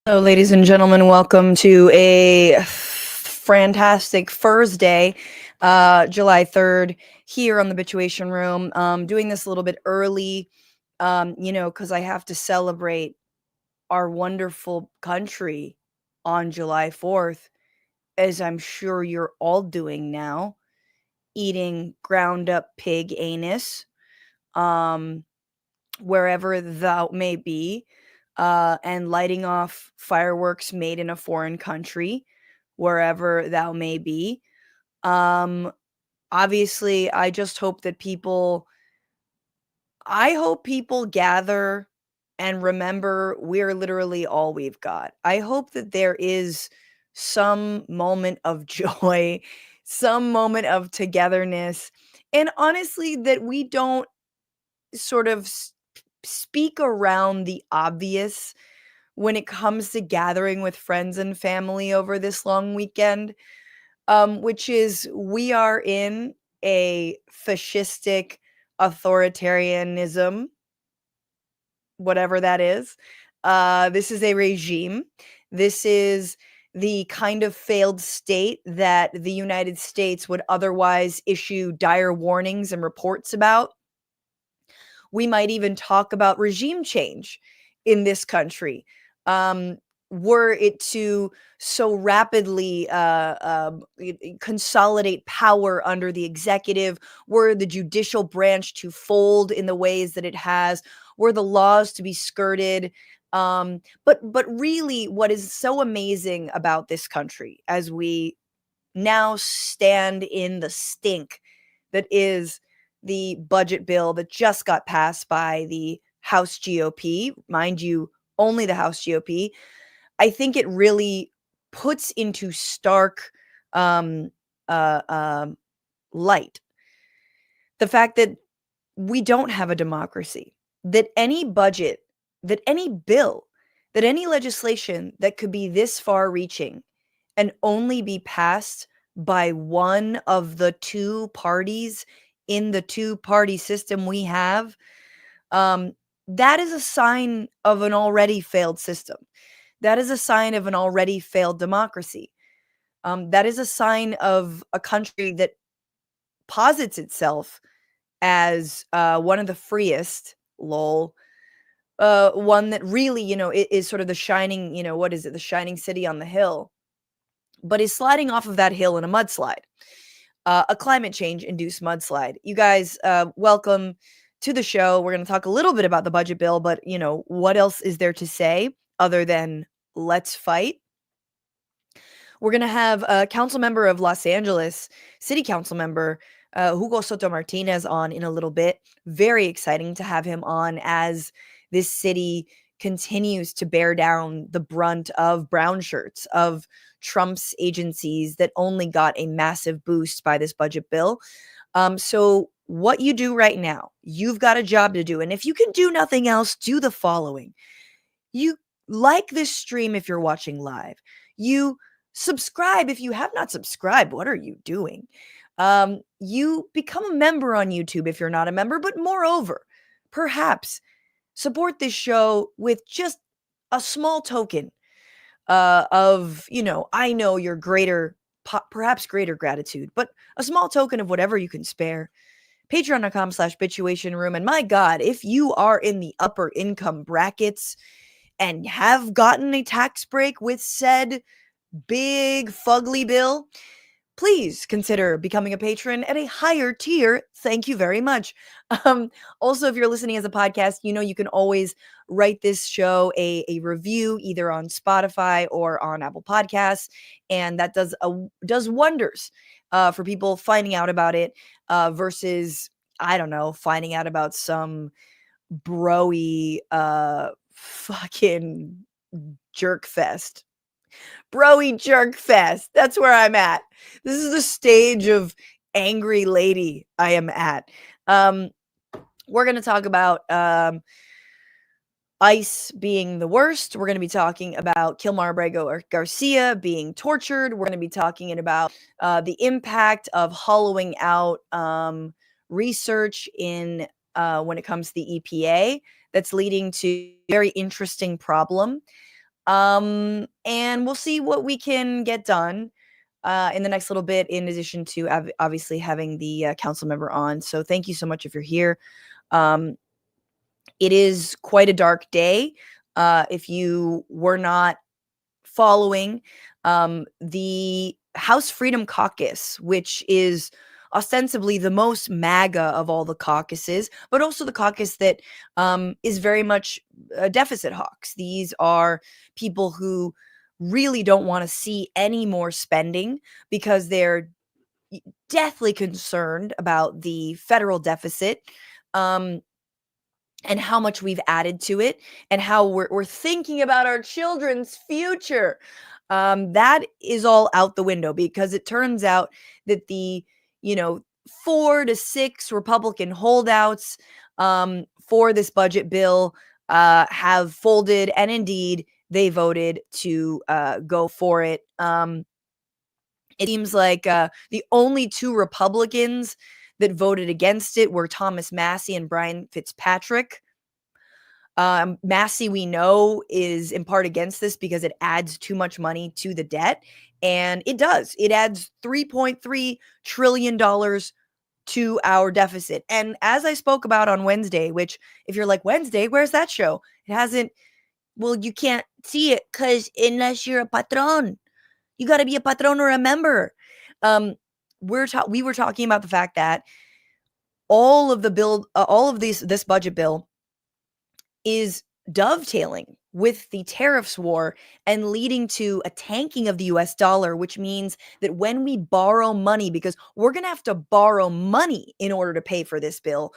So, ladies and gentlemen, welcome to a fantastic Thursday, July 3rd, here on the Bitchuation Room. Doing this a little bit early, because I have to celebrate our wonderful country on July 4th, as I'm sure you're all doing now, eating ground up pig anus, um, wherever thou may be. And lighting off fireworks made in a foreign country, wherever thou may be. Um, Obviously, I hope people gather and remember we're literally all we've got. I hope that there is some moment of joy, some moment of togetherness, and honestly, that we don't sort of speak around the obvious when it comes to gathering with friends and family over this long weekend, which is we are in a fascistic authoritarianism, whatever that is. This is a regime. This is the kind of failed state that the United States would otherwise issue dire warnings and reports about. We might even talk about regime change in this country. Um, were it to so rapidly consolidate power under the executive, were the judicial branch to fold in the ways that it has, were the laws to be skirted. But really, what is so amazing about this country as we now stand in the stink that is the budget bill that just got passed by the House GOP, mind you, only the House GOP. I think it really puts into stark um, uh, um, light the fact that we don't have a democracy, that any budget, that any bill, that any legislation that could be this far reaching and only be passed by one of the two parties in the two-party system we have, um, that is a sign of an already failed system. That is a sign of an already failed democracy. That is a sign of a country that posits itself as one of the freest, lol, one that really, is sort of the shining, what is it, the shining city on the hill, but is sliding off of that hill in a mudslide, a climate change induced mudslide. You guys, welcome to the show. We're going to talk a little bit about the budget bill, but what else is there to say other than let's fight? We're going to have a council member of Los Angeles, city council member, Hugo Soto-Martinez on in a little bit. Very exciting to have him on as this city continues to bear down the brunt of brown shirts, of Trump's agencies that only got a massive boost by this budget bill. So what you do right now, you've got a job to do. And if you can do nothing else, do the following. You like this stream if you're watching live. You subscribe if you have not subscribed. What are you doing? You become a member on YouTube if you're not a member, but moreover, perhaps support this show with just a small token of, I know your perhaps greater gratitude, but a small token of whatever you can spare. Patreon.com/Bitchuation Room. And my God, if you are in the upper income brackets and have gotten a tax break with said big fugly bill, please consider becoming a patron at a higher tier. Thank you very much. Also, if you're listening as a podcast, you can always write this show a review either on Spotify or on Apple Podcasts, and that does wonders for people finding out about it versus, I don't know, finding out about some broy fucking jerk fest. Broy jerk fest. That's where I'm at. This is the stage of angry lady I am at. We're going to talk about ICE being the worst. We're going to be talking about Kilmar, Abrego, or Garcia being tortured. We're going to be talking about the impact of hollowing out research in when it comes to the EPA that's leading to a very interesting problem. And we'll see what we can get done in the next little bit, in addition to obviously having the council member on. So thank you so much if you're here. Um, it is quite a dark day. If you were not following the House Freedom Caucus, which is ostensibly the most MAGA of all the caucuses, but also the caucus that is very much deficit hawks. These are people who really don't want to see any more spending because they're deathly concerned about the federal deficit. And how much we've added to it, and how we're thinking about our children's future. That is all out the window, because it turns out that the, 4 to 6 Republican holdouts for this budget bill have folded, and indeed they voted to go for it. It seems like the only 2 Republicans that voted against it were Thomas Massie and Brian Fitzpatrick. Massey, we know, is in part against this because it adds too much money to the debt. And it does. It adds $3.3 trillion to our deficit. And as I spoke about on Wednesday, which, if you're like, Wednesday, where's that show? It hasn't, well, you can't see it because unless you're a patron, you got to be a patron or a member. We were talking about the fact that all of this budget bill is dovetailing with the tariffs war and leading to a tanking of the US dollar, which means that when we borrow money, because we're going to have to borrow money in order to pay for this bill,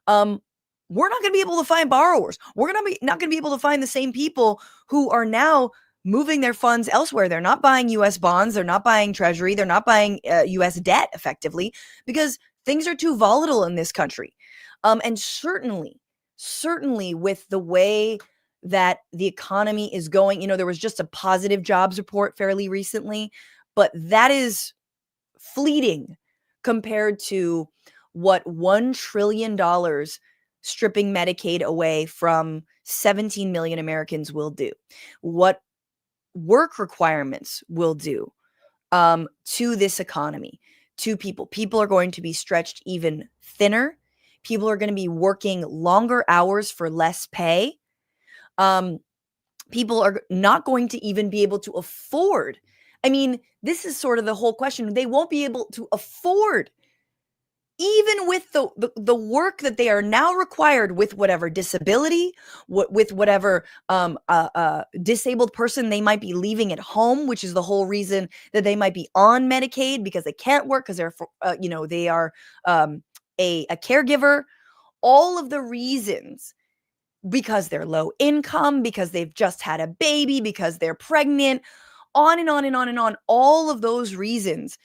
we're not going to be able to find borrowers. We're not going to be able to find the same people who are now moving their funds elsewhere. They're not buying US bonds. They're not buying treasury. They're not buying US debt effectively, because things are too volatile in this country. And certainly with the way that the economy is going, there was just a positive jobs report fairly recently, but that is fleeting compared to what $1 trillion stripping Medicaid away from 17 million Americans will do, what work requirements will do to this economy, to people. People are going to be stretched even thinner. People are going to be working longer hours for less pay. People are not going to even be able to afford. I mean, this is sort of the whole question. They won't be able to afford, even with the work that they are now required, with whatever disability, with whatever disabled person they might be leaving at home, which is the whole reason that they might be on Medicaid, because they can't work because they're they are a caregiver. All of the reasons, because they're low income, because they've just had a baby, because they're pregnant, on and on and on and on. All of those reasons.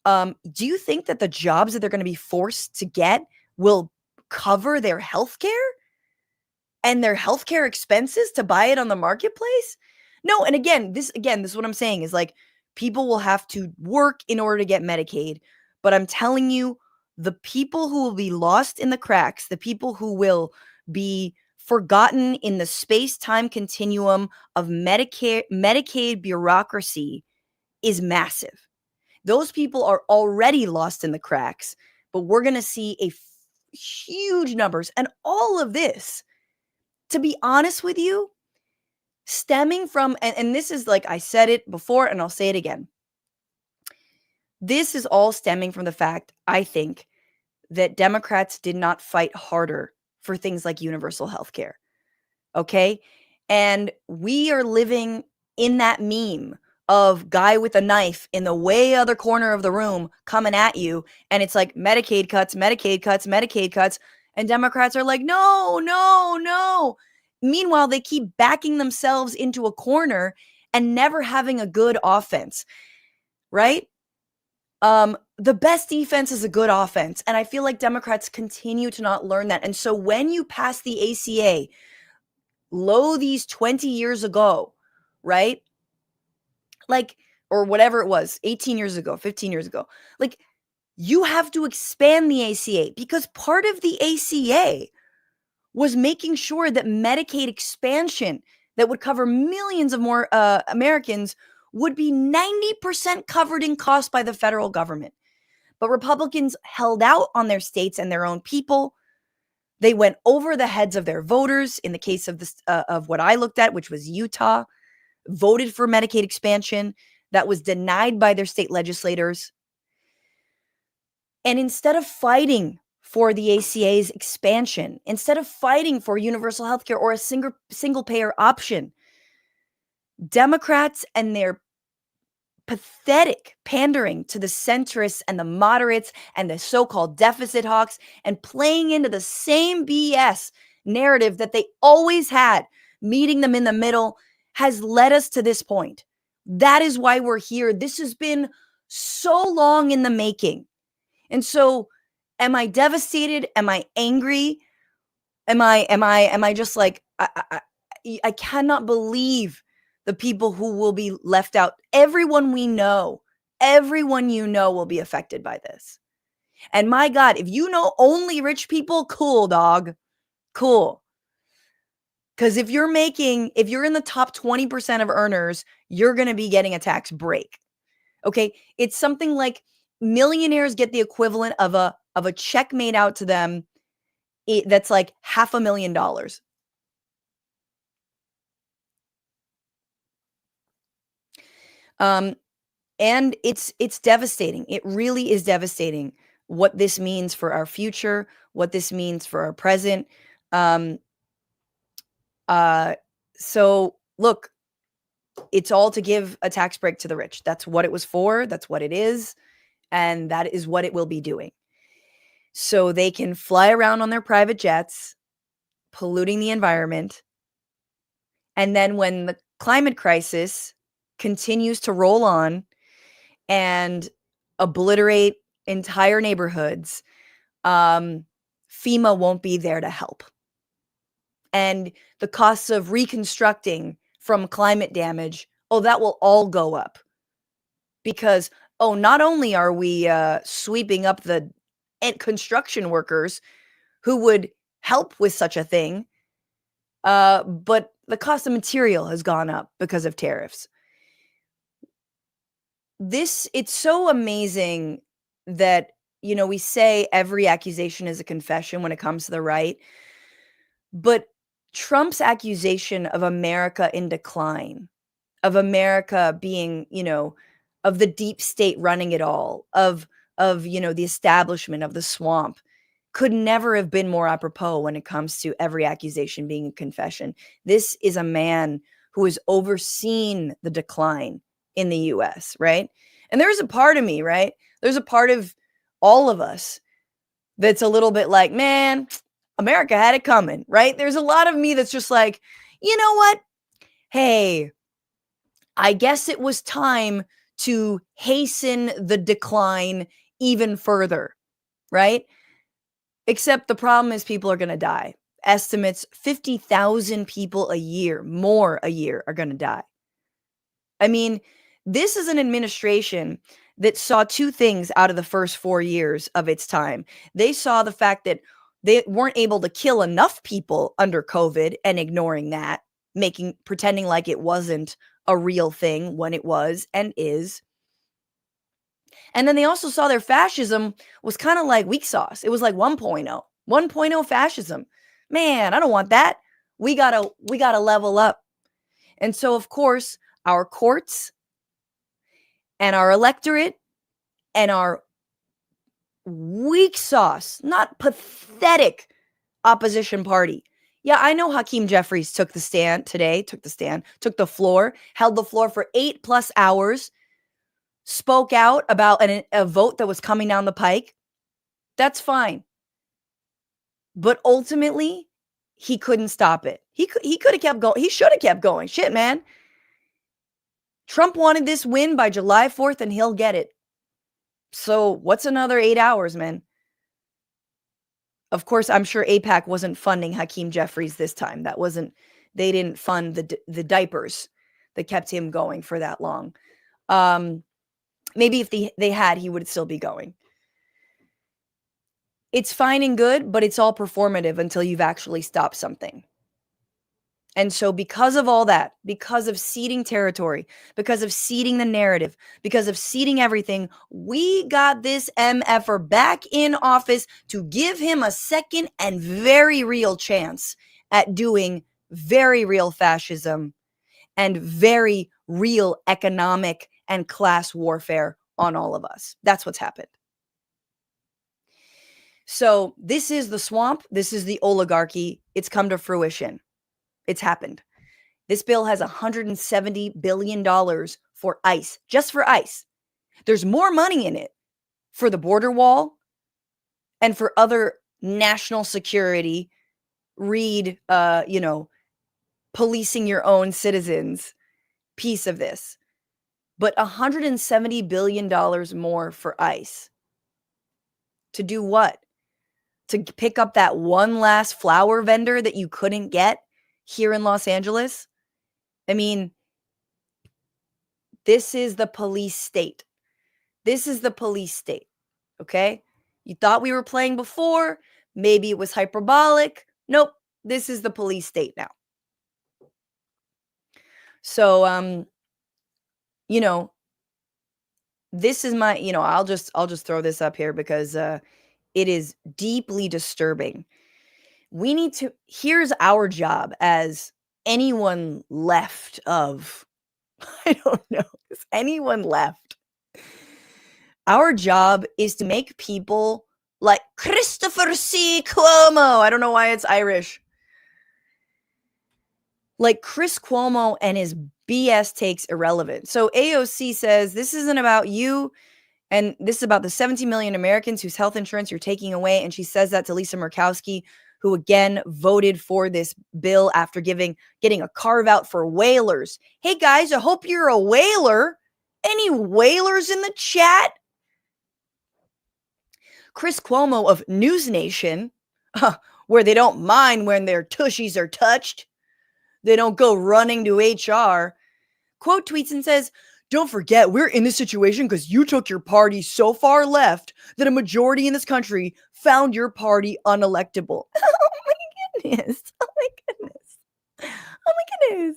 Do you think that the jobs that they're going to be forced to get will cover their healthcare and their healthcare expenses to buy it on the marketplace? No. And this is what I'm saying, is like, people will have to work in order to get Medicaid. But I'm telling you, the people who will be lost in the cracks, the people who will be forgotten in the space-time continuum of Medicaid bureaucracy, is massive. Those people are already lost in the cracks, but we're going to see huge numbers. And all of this, to be honest with you, stemming from, and this is, like I said it before, and I'll say it again. This is all stemming from the fact, I think, that Democrats did not fight harder for things like universal health care. Okay? And we are living in that meme of guy with a knife in the way other corner of the room coming at you. And it's like, Medicaid cuts, Medicaid cuts, Medicaid cuts. And Democrats are like, no, no, no. Meanwhile, they keep backing themselves into a corner and never having a good offense, right? The best defense is a good offense. And I feel like Democrats continue to not learn that. And so when you pass the ACA, these 20 years ago, right? Like, or whatever it was, 18 years ago, 15 years ago, like, you have to expand the ACA, because part of the ACA was making sure that Medicaid expansion, that would cover millions of more Americans would be 90% covered in cost by the federal government. But Republicans held out on their states and their own people. They went over the heads of their voters. In the case of this, of what I looked at, which was Utah, voted for Medicaid expansion that was denied by their state legislators. And instead of fighting for the ACA's expansion, instead of fighting for universal health care or a single payer option, Democrats and their pathetic pandering to the centrists and the moderates and the so-called deficit hawks and playing into the same BS narrative that they always had, meeting them in the middle, has led us to this point. That is why we're here. This has been so long in the making. And so, am I devastated? Am I angry? Am I just like, I cannot believe the people who will be left out. Everyone we know, everyone you know will be affected by this. And my God, if you know only rich people, cool, dog. Cool. Because if you're in the top 20% of earners, you're going to be getting a tax break. Okay. It's something like millionaires get the equivalent of a check made out to them that's like $500,000. And it's devastating. It really is devastating what this means for our future, what this means for our present. So look, it's all to give a tax break to the rich. That's what it was for. That's what it is. And that is what it will be doing. So they can fly around on their private jets, polluting the environment. And then when the climate crisis continues to roll on and obliterate entire neighborhoods, FEMA won't be there to help. And the costs of reconstructing from climate damage, that will all go up. Because, not only are we sweeping up the construction workers who would help with such a thing, but the cost of material has gone up because of tariffs. It's so amazing that, we say every accusation is a confession when it comes to the right, but Trump's accusation of America in decline, of America being, of the deep state running it all, of the establishment of the swamp, could never have been more apropos when it comes to every accusation being a confession. This is a man who has overseen the decline in the US, right? And there's a part of me, right? There's a part of all of us that's a little bit like, man, America had it coming, right? There's a lot of me that's just like, you know what? Hey, I guess it was time to hasten the decline even further, right? Except the problem is people are going to die. Estimates 50,000 people a year, more a year, are going to die. I mean, this is an administration that saw two things out of the first 4 years of its time. They saw the fact that they weren't able to kill enough people under COVID and ignoring that, pretending like it wasn't a real thing when it was and is. And then they also saw their fascism was kind of like weak sauce. It was like 1.0 fascism. Man, I don't want that. We gotta level up. And so, of course, our courts and our electorate and our weak sauce, not pathetic opposition party. Yeah, I know Hakeem Jeffries took the floor, held the floor for 8+ hours, spoke out about a vote that was coming down the pike. That's fine. But ultimately, he couldn't stop it. He could have kept going. He should have kept going. Shit, man. Trump wanted this win by July 4th and he'll get it. So what's another 8 hours, man? Of course, I'm sure AIPAC wasn't funding Hakeem Jeffries this time. They didn't fund the diapers that kept him going for that long. Maybe if they had, he would still be going. It's fine and good, but it's all performative until you've actually stopped something. And so because of all that, because of ceding territory, because of ceding the narrative, because of ceding everything, we got this MFer back in office to give him a second and very real chance at doing very real fascism and very real economic and class warfare on all of us. That's what's happened. So this is the swamp. This is the oligarchy. It's come to fruition. It's happened. This bill has $170 billion for ICE, just for ICE. There's more money in it for the border wall and for other national security, read, policing your own citizens piece of this. But $170 billion more for ICE. To do what? To pick up that one last flower vendor that you couldn't get here in Los Angeles? I mean, this is the police state. This is the police state, okay? You thought we were playing before. Maybe it was hyperbolic. Nope, this is the police state now. So, this is my, I'll just throw this up here because it is deeply disturbing. Here's our job as anyone left of, I don't know, is anyone left? Our job is to make people like Christopher C. Cuomo. I don't know why it's Irish. Like Chris Cuomo and his BS takes irrelevant. So AOC says this isn't about you, and this is about the 17 million Americans whose health insurance you're taking away. And she says that to Lisa Murkowski, who again voted for this bill after getting a carve out for whalers. Hey guys, I hope you're a whaler. Any whalers in the chat? Chris Cuomo of News Nation, where they don't mind when their tushies are touched. They don't go running to HR. Quote tweets and says, "Don't forget, we're in this situation because you took your party so far left that a majority in this country found your party unelectable." Oh my goodness. Oh my goodness. Oh my goodness.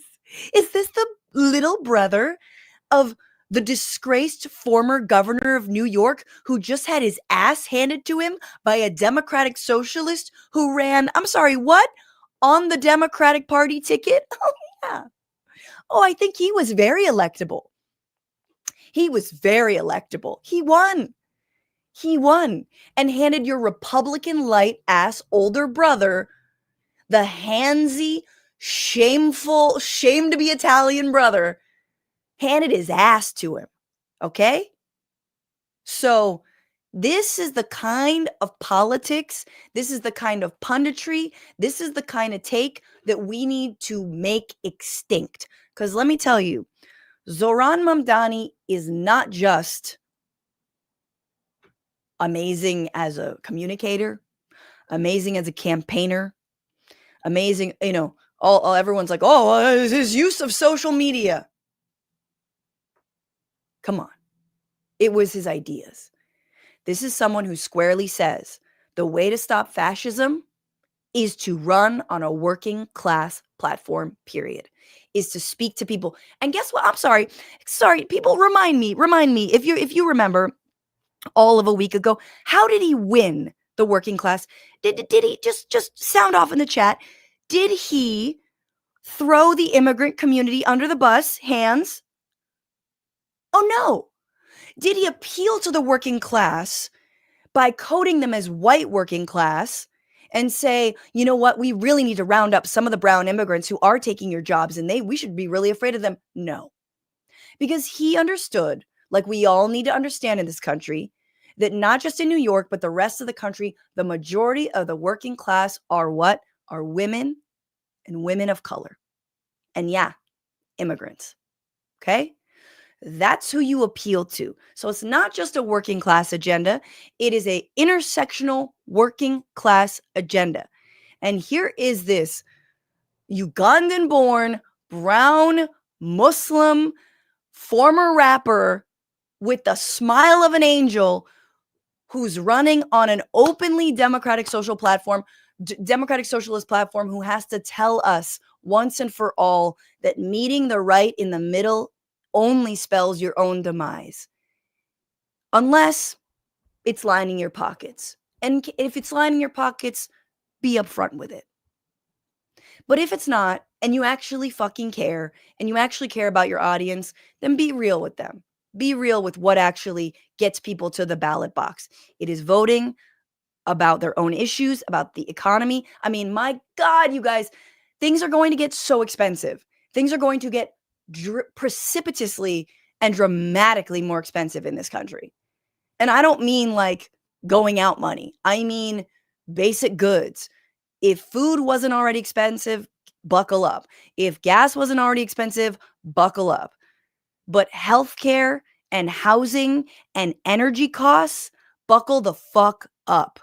Is this the little brother of the disgraced former governor of New York who just had his ass handed to him by a Democratic socialist who ran, I'm sorry, what? On the Democratic Party ticket? Oh, yeah. Oh, I think he was very electable. He was very electable. He won. He won and handed your Republican light ass older brother, the handsy, shameful, shame to be Italian brother, handed his ass to him. Okay? So this is the kind of politics, this is the kind of punditry, this is the kind of take that we need to make extinct. Because let me tell you, Zohran Mamdani is not just amazing as a communicator, amazing as a campaigner, amazing, all everyone's like, oh, his use of social media. Come on. It was his ideas. This is someone who squarely says the way to stop fascism is to run on a working class platform, period. Is to speak to people. And guess what? I'm sorry, people, remind me, if you remember all of a week ago, how did he win the working class? Did he just sound off in the chat? Did he throw the immigrant community under the bus? Hands? Oh no. Did he appeal to the working class by coding them as white working class and say, you know what, we really need to round up some of the brown immigrants who are taking your jobs and we should be really afraid of them? No. Because he understood, like we all need to understand in this country, that not just in New York, but the rest of the country, the majority of the working class are what? Are women and women of color. And yeah, immigrants. Okay? That's who you appeal to. So it's not just a working class agenda. It is a intersectional working class agenda. And here is this Ugandan-born, brown, Muslim, former rapper with the smile of an angel who's running on an openly democratic social platform, Democratic Socialist platform who has to tell us once and for all that meeting the right in the middle only spells your own demise. Unless it's lining your pockets. And if it's lining your pockets, be upfront with it. But if it's not, and you actually fucking care, and you actually care about your audience, then be real with them. Be real with what actually gets people to the ballot box. It is voting about their own issues, about the economy. I mean, my God, you guys, things are going to get so expensive. Things are going to get precipitously and dramatically more expensive in this country. And I don't mean like going out money. I mean basic goods. If food wasn't already expensive, buckle up. If gas wasn't already expensive, buckle up. But healthcare and housing and energy costs, buckle the fuck up.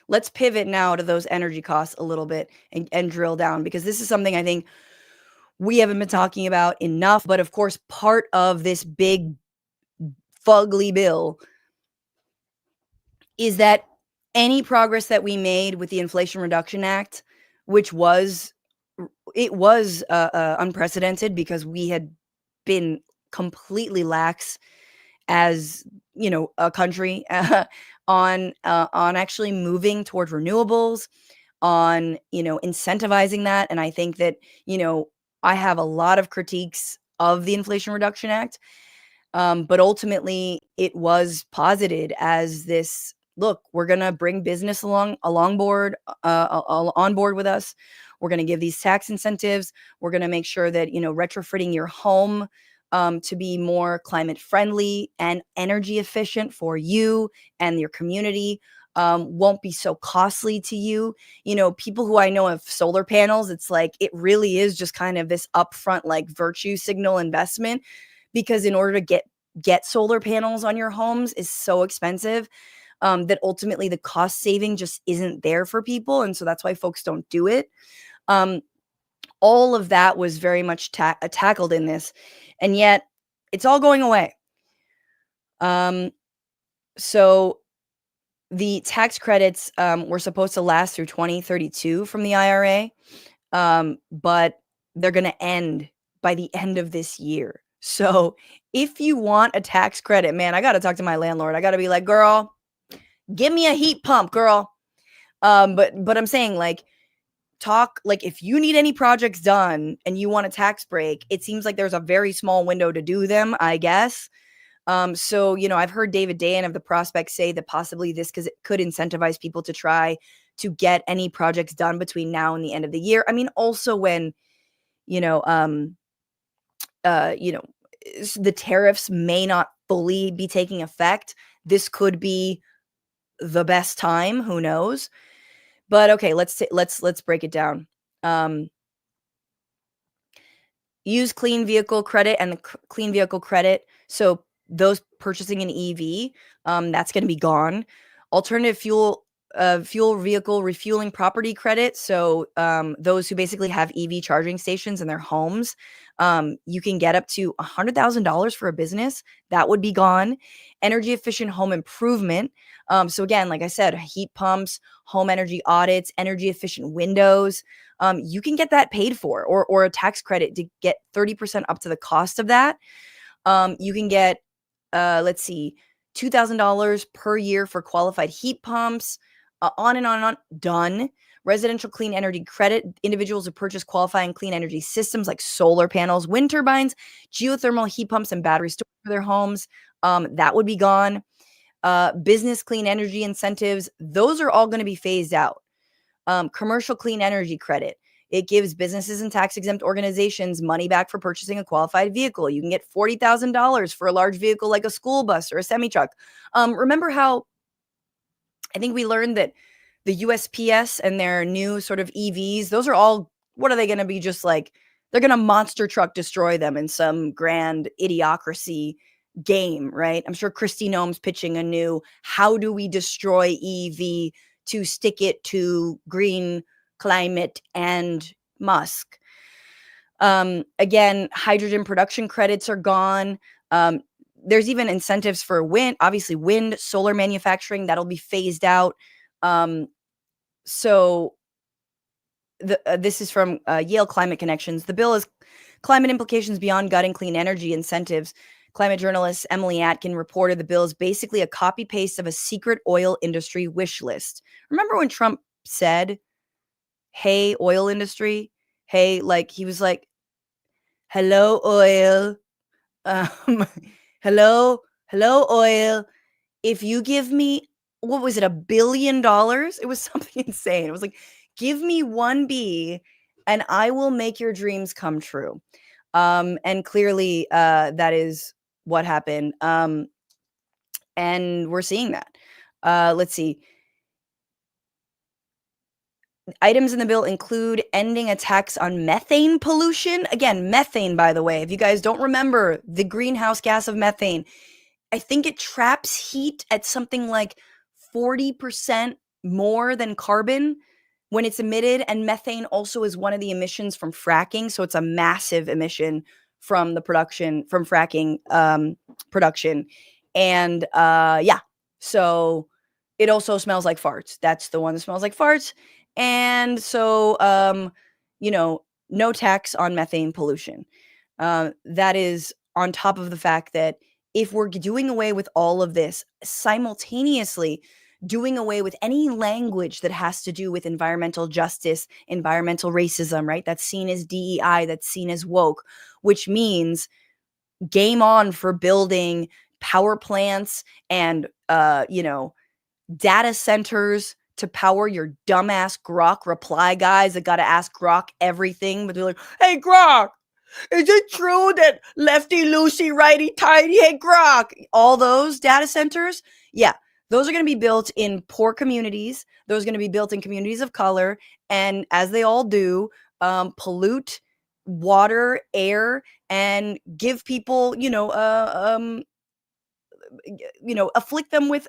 Let's pivot now to those energy costs a little bit and drill down, because this is something I think we haven't been talking about enough. But of course, part of this big fugly bill is that any progress that we made with the Inflation Reduction Act, which was unprecedented because we had been completely lax as, you know, a country on actually moving toward renewables, on, you know, incentivizing that. And I think that, you know, I have a lot of critiques of the Inflation Reduction Act, but ultimately it was posited as this, look, we're going to bring business on board with us. We're going to give these tax incentives. We're going to make sure that, you know, retrofitting your home to be more climate friendly and energy efficient for you and your community won't be so costly to you. You know, people who I know of solar panels, it's like, it really is just kind of this upfront, like, virtue signal investment, because in order to get solar panels on your homes is so expensive that ultimately the cost saving just isn't there for people. And so that's why folks don't do it. All of that was very much tackled in this, and yet it's all going away. So the tax credits were supposed to last through 2032 from the IRA, but they're going to end by the end of this year. So if you want a tax credit, man, I got to talk to my landlord. I got to be like, girl, give me a heat pump, girl. But I'm saying, like, if you need any projects done and you want a tax break, it seems like there's a very small window to do them, I guess. So, you know, I've heard David Dayen of the Prospect say that possibly this could incentivize people to try to get any projects done between now and the end of the year. I mean, also when, you know, the tariffs may not fully be taking effect, this could be the best time. Who knows? But okay, let's break it down. Use clean vehicle credit and the clean vehicle credit. So those purchasing an EV, that's going to be gone. Alternative fuel vehicle refueling property credit. So those who basically have EV charging stations in their homes, you can get up to $100,000 for a business. That would be gone. Energy efficient home improvement. So again, like I said, heat pumps, home energy audits, energy efficient windows. You can get that paid for, or a tax credit to get 30% up to the cost of that. You can get, let's see, $2,000 per year for qualified heat pumps, on and on and on. Done. Residential clean energy credit. Individuals who purchase qualifying clean energy systems like solar panels, wind turbines, geothermal heat pumps, and battery storage for their homes. That would be gone. Business clean energy incentives. Those are all going to be phased out. Commercial clean energy credit. It gives businesses and tax-exempt organizations money back for purchasing a qualified vehicle. You can get $40,000 for a large vehicle like a school bus or a semi-truck. Remember how I think we learned that the USPS and their new sort of EVs, those are all, what are they going to be? Just like, they're going to monster truck destroy them in some grand idiocracy game, right? I'm sure Kristi Noem's pitching a new, how do we destroy EV to stick it to green climate and Musk. Again, hydrogen production credits are gone. There's even incentives for wind, obviously wind, solar manufacturing, that'll be phased out. So this is from Yale Climate Connections. The bill is climate implications beyond gutting clean energy incentives. Climate journalist Emily Atkin reported the bill is basically a copy paste of a secret oil industry wish list. Remember when Trump said, "Hey, oil industry"? Hey, like he was like, "Hello, oil. Um, hello, oil. If you give me, what was it, $1 billion?" It was something insane. It was like, give me 1B and I will make your dreams come true. And clearly that is what happened. And we're seeing that. Let's see. Items in the bill include ending a tax on methane pollution. Again, methane, by the way, if you guys don't remember the greenhouse gas of methane, I think it traps heat at something like 40% more than carbon when it's emitted. And methane also is one of the emissions from fracking. So it's a massive emission from the production, from fracking production. And yeah, so it also smells like farts. That's the one that smells like farts. And so, no tax on methane pollution. That is on top of the fact that if we're doing away with all of this, simultaneously doing away with any language that has to do with environmental justice, environmental racism, right? That's seen as DEI, that's seen as woke, which means game on for building power plants and, data centers to power your dumbass Grok reply guys that got to ask Grok everything. But they're like, "Hey, Grok, is it true that lefty Lucy, righty tighty, hey Grok?" All those data centers, yeah, those are going to be built in poor communities. Those are going to be built in communities of color, and as they all do, pollute water, air, and give people, afflict them with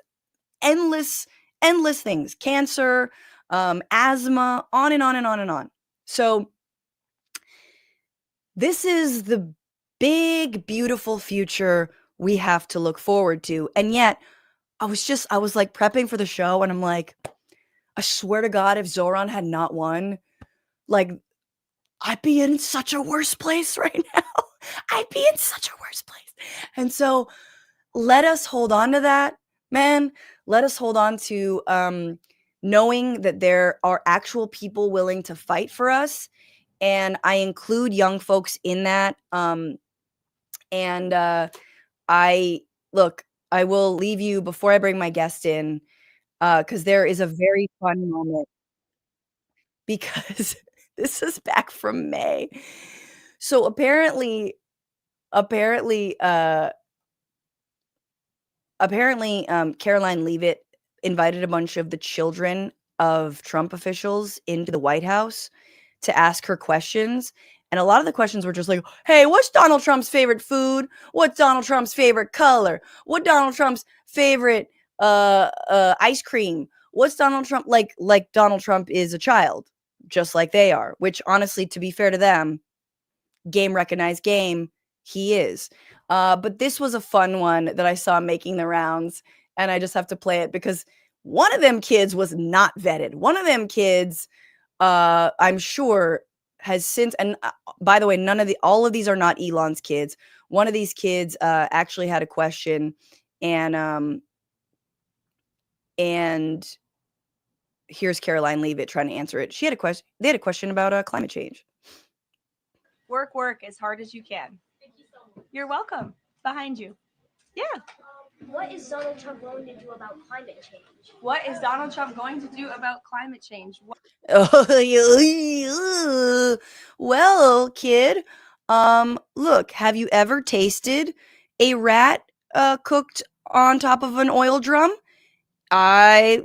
endless, endless things, cancer, asthma, on and on and on and on. So this is the big, beautiful future we have to look forward to. And yet, I was like prepping for the show and I'm like, I swear to God, if Zoran had not won, like, I'd be in such a worse place right now. I'd be in such a worse place. And so let us hold on to that, man. Let us hold on to knowing that there are actual people willing to fight for us. And I include young folks in that. And I look, I will leave you before I bring my guest in, because there is a very fun moment because this is back from May. So apparently, Caroline Leavitt invited a bunch of the children of Trump officials into the White House to ask her questions. And a lot of the questions were just like, "Hey, what's Donald Trump's favorite food? What's Donald Trump's favorite color? What Donald Trump's favorite ice cream? What's Donald Trump like Donald Trump is a child, just like they are," which honestly, to be fair to them, game recognized game, he is. But this was a fun one that I saw making the rounds, and I just have to play it because one of them kids was not vetted. One of them kids, I'm sure, has since. And by the way, all of these are not Elon's kids. One of these kids actually had a question, and and here's Caroline Leavitt trying to answer it. She had a question. They had a question about climate change. Work as hard as you can. Thank you so much. You're welcome. Behind you. Yeah. What is Donald Trump going to do about climate change? What is Donald Trump going to do about climate change? Oh, well, kid, look, have you ever tasted a rat cooked on top of an oil drum? I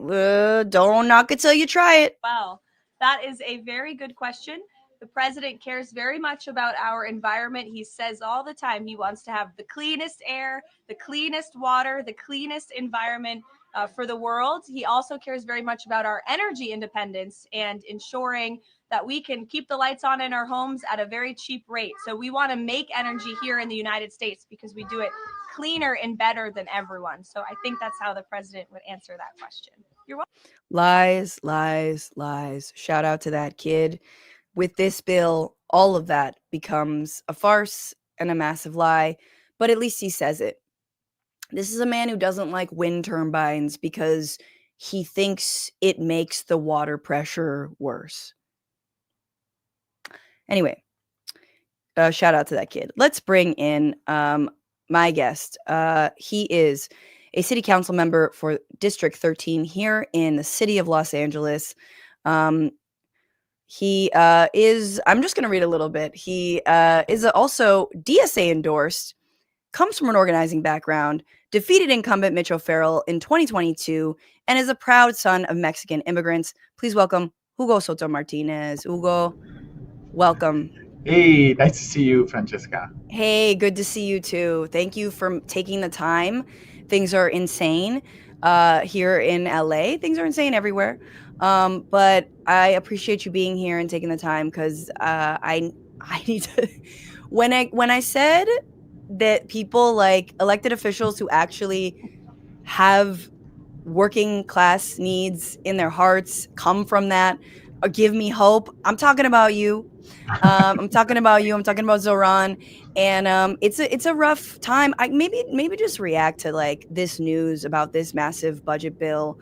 don't knock it till you try it. Wow, that is a very good question. The president cares very much about our environment. He says all the time he wants to have the cleanest air, the cleanest water, the cleanest environment for the world. He also cares very much about our energy independence and ensuring that we can keep the lights on in our homes at a very cheap rate. So we want to make energy here in the United States because we do it cleaner and better than everyone. So I think that's how the president would answer that question. You're welcome. Lies, lies, lies. Shout out to that kid. With this bill, all of that becomes a farce and a massive lie, but at least he says it. This is a man who doesn't like wind turbines because he thinks it makes the water pressure worse. Anyway, shout out to that kid. Let's bring in my guest. He is a city council member for District 13 here in the city of Los Angeles. He is, I'm just going to read a little bit. He is also DSA endorsed, comes from an organizing background, defeated incumbent Mitch O'Farrell in 2022, and is a proud son of Mexican immigrants. Please welcome Hugo Soto-Martinez. Hugo, welcome. Hey, nice to see you, Francesca. Hey, good to see you too. Thank you for taking the time. Things are insane here in LA. Things are insane everywhere. But I appreciate you being here and taking the time because I need to. When I said that people like elected officials who actually have working class needs in their hearts come from that or give me hope, I'm talking about you. I'm talking about you. I'm talking about Zoran, and it's a rough time. I maybe just react to like this news about this massive budget bill,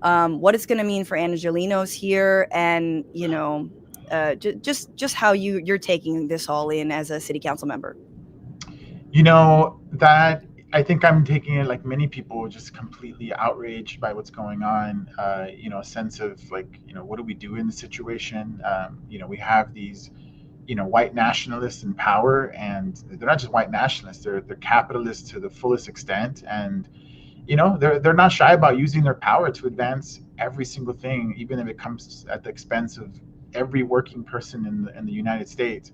what it's going to mean for Angelinos here, and just how you're taking this all in as a city council member. That I think I'm taking it like many people, just completely outraged by what's going on. A sense of like, what do we do in the situation? We have these white nationalists in power, and they're not just white nationalists, they're capitalists to the fullest extent, and they're not shy about using their power to advance every single thing, even if it comes at the expense of every working person in the United States.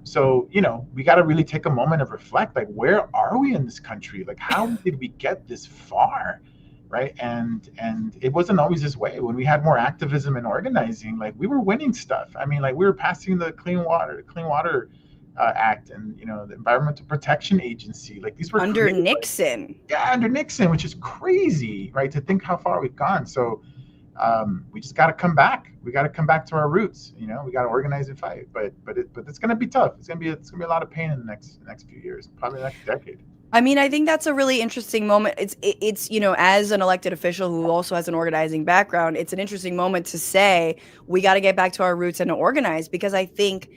So we got to really take a moment of reflect, like, where are we in this country? Like, how did we get this far? Right. And it wasn't always this way. When we had more activism and organizing, like, we were winning stuff. I mean, like, we were passing the Clean Water Act, and the Environmental Protection Agency. Like, these were under great, Nixon. like, yeah, under Nixon, which is crazy, right? To think how far we've gone. So we just got to come back. We got to come back to our roots. We got to organize and fight. But it's going to be tough. It's going to be a lot of pain in the next few years, probably the next decade. I mean, I think that's a really interesting moment. It's as an elected official who also has an organizing background, it's an interesting moment to say we got to get back to our roots and to organize, because I think,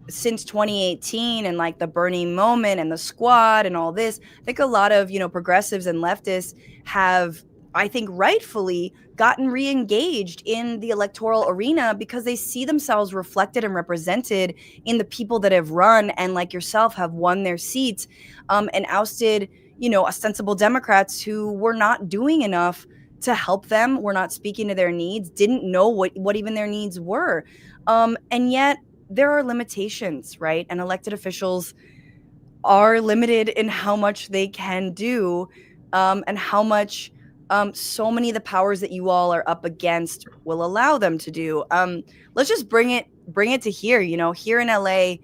since 2018 and like the Bernie moment and the squad and all this, I think a lot of, progressives and leftists have, I think, rightfully gotten re-engaged in the electoral arena because they see themselves reflected and represented in the people that have run and, like yourself, have won their seats, and ousted, ostensible Democrats who were not doing enough to help them, were not speaking to their needs, didn't know what even their needs were. And yet there are limitations, right? And elected officials are limited in how much they can do, and how much so many of the powers that you all are up against will allow them to do. Let's just bring it to here. Here in LA,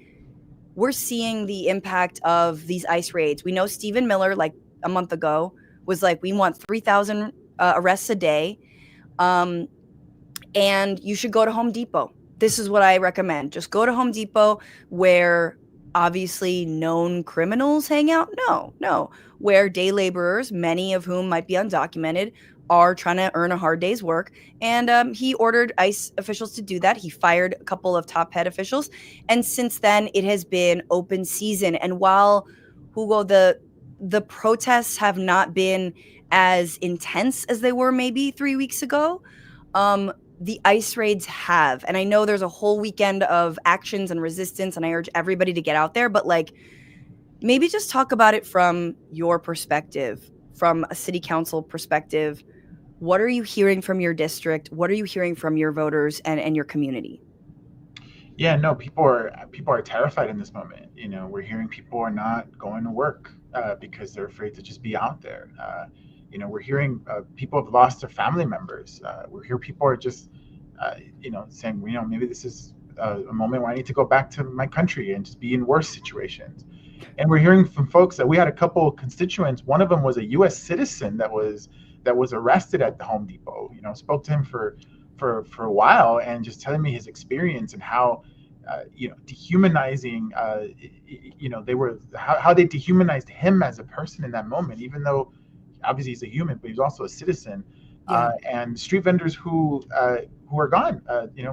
we're seeing the impact of these ICE raids. We know Stephen Miller, like a month ago, was like, we want 3,000 arrests a day, and you should go to Home Depot. This is what I recommend. Just go to Home Depot, where obviously known criminals hang out. No, where day laborers, many of whom might be undocumented, are trying to earn a hard day's work. And he ordered ICE officials to do that. He fired a couple of top head officials. And since then, it has been open season. And while, Hugo, the protests have not been as intense as they were maybe 3 weeks ago, the ICE raids have. And I know there's a whole weekend of actions and resistance, and I urge everybody to get out there. But like, maybe just talk about it from your perspective, from a city council perspective. What are you hearing from your district? What are you hearing from your voters and your community? Yeah, no, people are terrified in this moment. We're hearing people are not going to work because they're afraid to just be out there. We're hearing people have lost their family members. We're hearing people are just, saying, maybe this is a moment where I need to go back to my country and just be in worse situations. And we're hearing from folks that we had a couple of constituents. One of them was a U.S. citizen that that was arrested at the Home Depot. Spoke to him for a while, and just telling me his experience and how dehumanizing they were, how they dehumanized him as a person in that moment, even though obviously he's a human, but he's also a citizen. Yeah. And street vendors who are gone.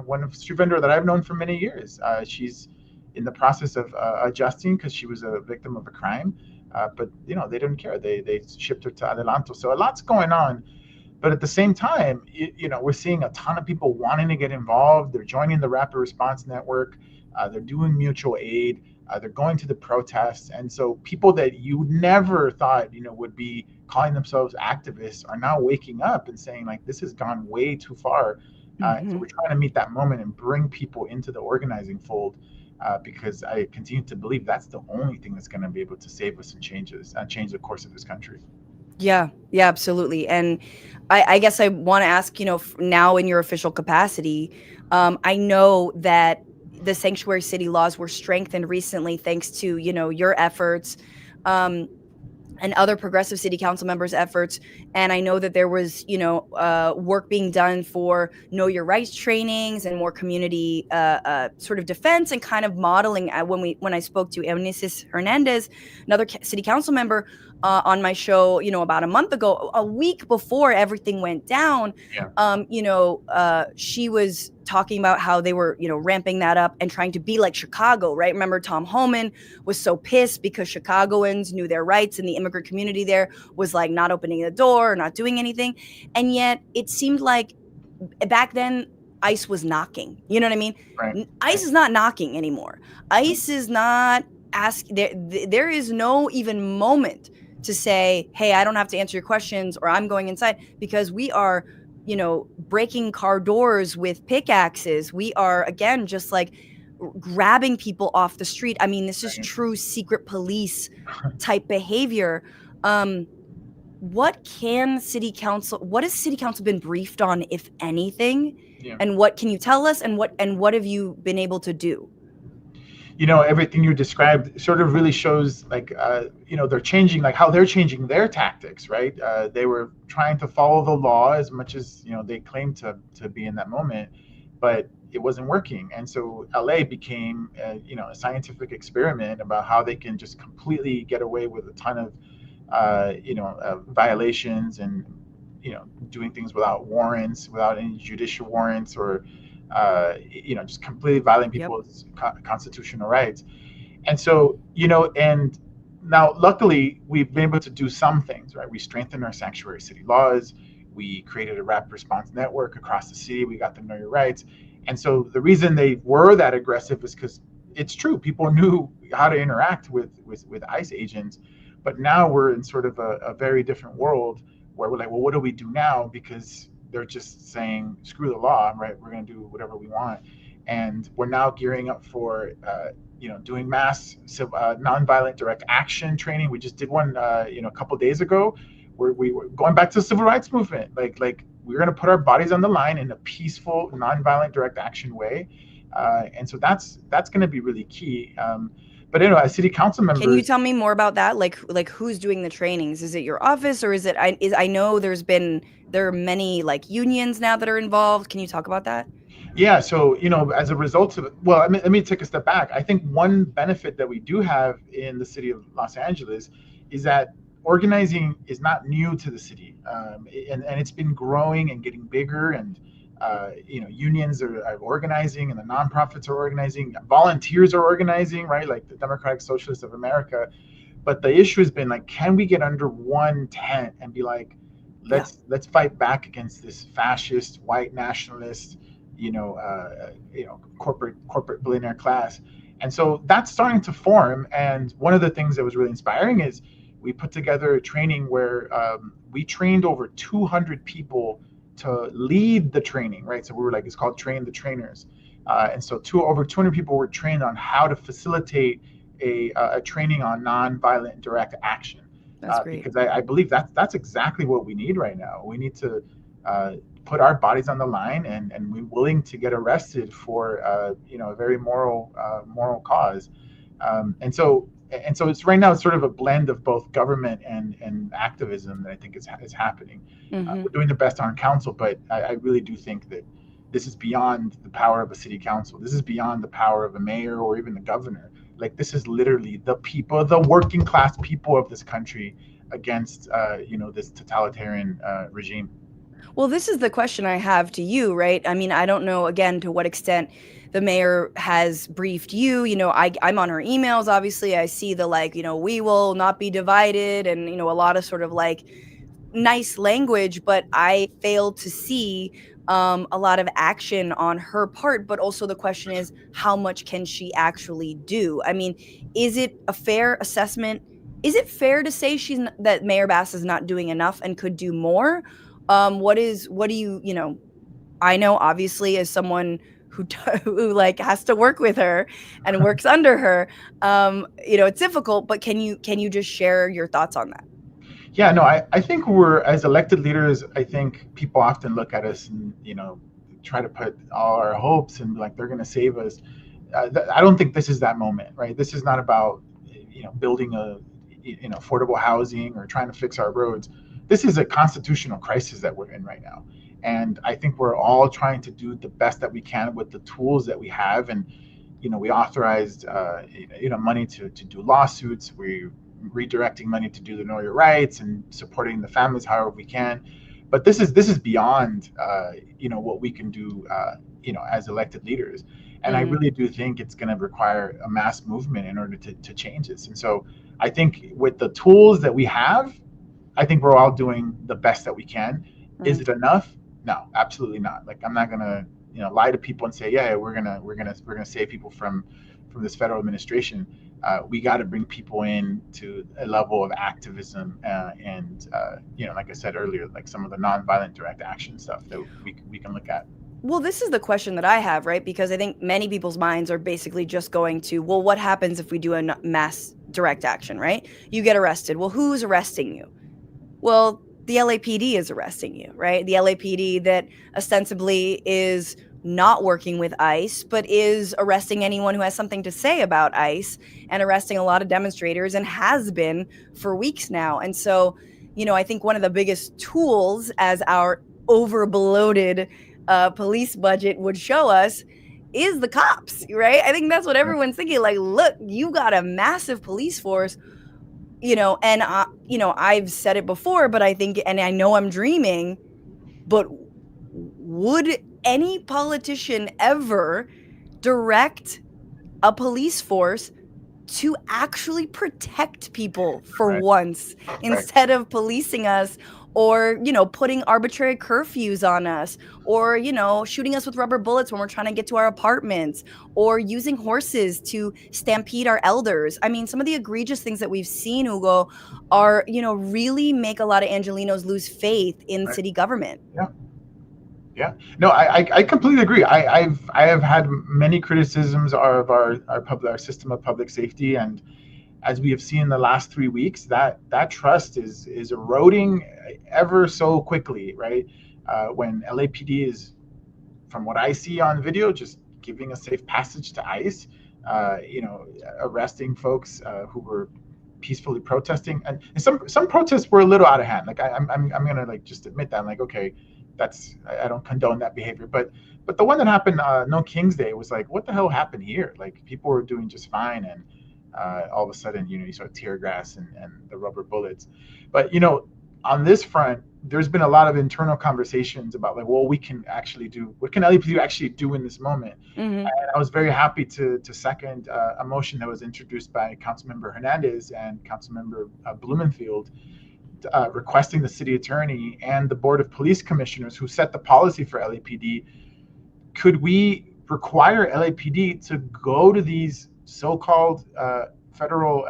One street vendor that I've known for many years. She's in the process of adjusting because she was a victim of a crime. But they didn't care. They shipped her to Adelanto. So a lot's going on. But at the same time, we're seeing a ton of people wanting to get involved. They're joining the rapid response network. They're doing mutual aid. They're going to the protests. And so people that you never thought, would be calling themselves activists are now waking up and saying, like, this has gone way too far. And so we're trying to meet that moment and bring people into the organizing fold, because I continue to believe that's the only thing that's going to be able to save us and change the course of this country. Yeah, absolutely. And I guess I want to ask, now in your official capacity, I know that the sanctuary city laws were strengthened recently thanks to, your efforts, and other progressive city council members' efforts. And I know that there was, work being done for know your rights trainings and more community sort of defense, and kind of modeling. When I spoke to Eunices Hernandez, another city council member, on my show, about a month ago, a week before everything went down, she was talking about how they were, ramping that up and trying to be like Chicago, right? Remember, Tom Homan was so pissed because Chicagoans knew their rights, and the immigrant community there was like not opening the door, not doing anything. And yet it seemed like back then ICE was knocking. You know what I mean? Right. ICE is not knocking anymore. ICE is not asking. There is no even moment to say, hey, I don't have to answer your questions, or I'm going inside, because we are, breaking car doors with pickaxes. We are, again, just like grabbing people off the street. I mean, this is true secret police type behavior. What has city council been briefed on, if anything? Yeah. And what can you tell us, and what have you been able to do? Everything you described sort of really shows, like, they're changing, like how they're changing their tactics, right? They were trying to follow the law as much as, they claimed to be in that moment, but it wasn't working. And so LA became, a scientific experiment about how they can just completely get away with a ton of, violations, and, doing things without warrants, without any judicial warrants, or just completely violating people's constitutional rights. And so, and now luckily we've been able to do some things, right? We strengthened our sanctuary city laws. We created a rapid response network across the city. We got them know your rights. And so the reason they were that aggressive is because it's true. People knew how to interact with ICE agents, but now we're in sort of a very different world where we're like, well, what do we do now? Because they're just saying, screw the law, right? We're going to do whatever we want. And we're now gearing up for, doing mass nonviolent direct action training. We just did one, a couple days ago, where we were going back to the civil rights movement. Like we're going to put our bodies on the line in a peaceful, nonviolent direct action way. And so that's going to be really key. But as city council members, can you tell me more about that? Like who's doing the trainings? Is it your office, or is it? I know there are many like unions now that are involved. Can you talk about that? Yeah. So as a result of it, well, let me take a step back. I think one benefit that we do have in the city of Los Angeles is that organizing is not new to the city, and it's been growing and getting bigger, and unions are organizing, and the nonprofits are organizing, volunteers are organizing, right? Like the Democratic Socialists of America. But the issue has been like, can we get under one tent and be like, let's fight back against this fascist, white nationalist, corporate billionaire class. And so that's starting to form. And one of the things that was really inspiring is we put together a training where we trained over 200 people to lead the training, right? So we were like, it's called Train the Trainers. And so over 200 people were trained on how to facilitate a training on nonviolent direct action. That's great. Because I believe that's exactly what we need right now. We need to put our bodies on the line, and we're willing to get arrested for a very moral cause. And and so it's right now it's sort of a blend of both government and activism that I think is happening. We're doing the best on council, but I really do think that this is beyond the power of a city council. This is beyond the power of a mayor or even the governor. Like, this is literally the people, the working class people of this country against this totalitarian regime. Well, this is the question I have to you, right? I mean, I don't know, again, to what extent the mayor has briefed you. I'm on her emails, obviously. I see the, like, we will not be divided, and, a lot of sort of like nice language, but I fail to see a lot of action on her part. But also the question is, how much can she actually do? I mean, is it a fair assessment? Is it fair to say that Mayor Bass is not doing enough and could do more? What do you, I know, obviously, as someone who who like has to work with her and works under her, it's difficult, but can you just share your thoughts on that? Yeah, no, I think we're, as elected leaders, I think people often look at us and, try to put all our hopes and like they're going to save us. I don't think this is that moment, right? This is not about, building affordable housing or trying to fix our roads. This is a constitutional crisis that we're in right now. And I think we're all trying to do the best that we can with the tools that we have. And, we authorized, money to do lawsuits. We're redirecting money to do the Know Your Rights and supporting the families however we can. But this is beyond, what we can do, as elected leaders. And I really do think it's going to require a mass movement in order to change this. And so I think with the tools that we have, I think we're all doing the best that we can. Is it enough? No, absolutely not. Like, I'm not gonna, lie to people and say, yeah, we're gonna save people from this federal administration. We got to bring people in to a level of activism and like I said earlier, like some of the nonviolent direct action stuff that we can look at. Well, this is the question that I have, right? Because I think many people's minds are basically just going to, well, what happens if we do a mass direct action, right? You get arrested. Well, who's arresting you? Well, the LAPD is arresting you, right? The LAPD that ostensibly is not working with ICE, but is arresting anyone who has something to say about ICE and arresting a lot of demonstrators and has been for weeks now. And so, I think one of the biggest tools, as our over-bloated police budget would show us, is the cops, right? I think that's what everyone's thinking. Like, look, you got a massive police force. And I've said it before, but I think, and I know I'm dreaming, but would any politician ever direct a police force to actually protect people for once, instead of policing us or, putting arbitrary curfews on us or, shooting us with rubber bullets when we're trying to get to our apartments or using horses to stampede our elders? I mean, some of the egregious things that we've seen, Hugo, are, really make a lot of Angelenos lose faith in city government. Yeah, no, I completely agree. I have had many criticisms of our system of public safety, and as we have seen in the last 3 weeks, that trust is eroding ever so quickly, right? When LAPD is, from what I see on video, just giving a safe passage to ICE, arresting folks who were peacefully protesting, and some protests were a little out of hand. Like I'm gonna like just admit that. I'm like, okay, I don't condone that behavior, but the one that happened No King's Day was like, what the hell happened here? Like, people were doing just fine, and all of a sudden, you saw tear gas and the rubber bullets. But on this front, there's been a lot of internal conversations about like, well, what can LAPD actually do in this moment? And I was very happy to second a motion that was introduced by Councilmember Hernandez and Councilmember Blumenfield, requesting the city attorney and the board of police commissioners who set the policy for LAPD, could we require LAPD to go to these so-called federal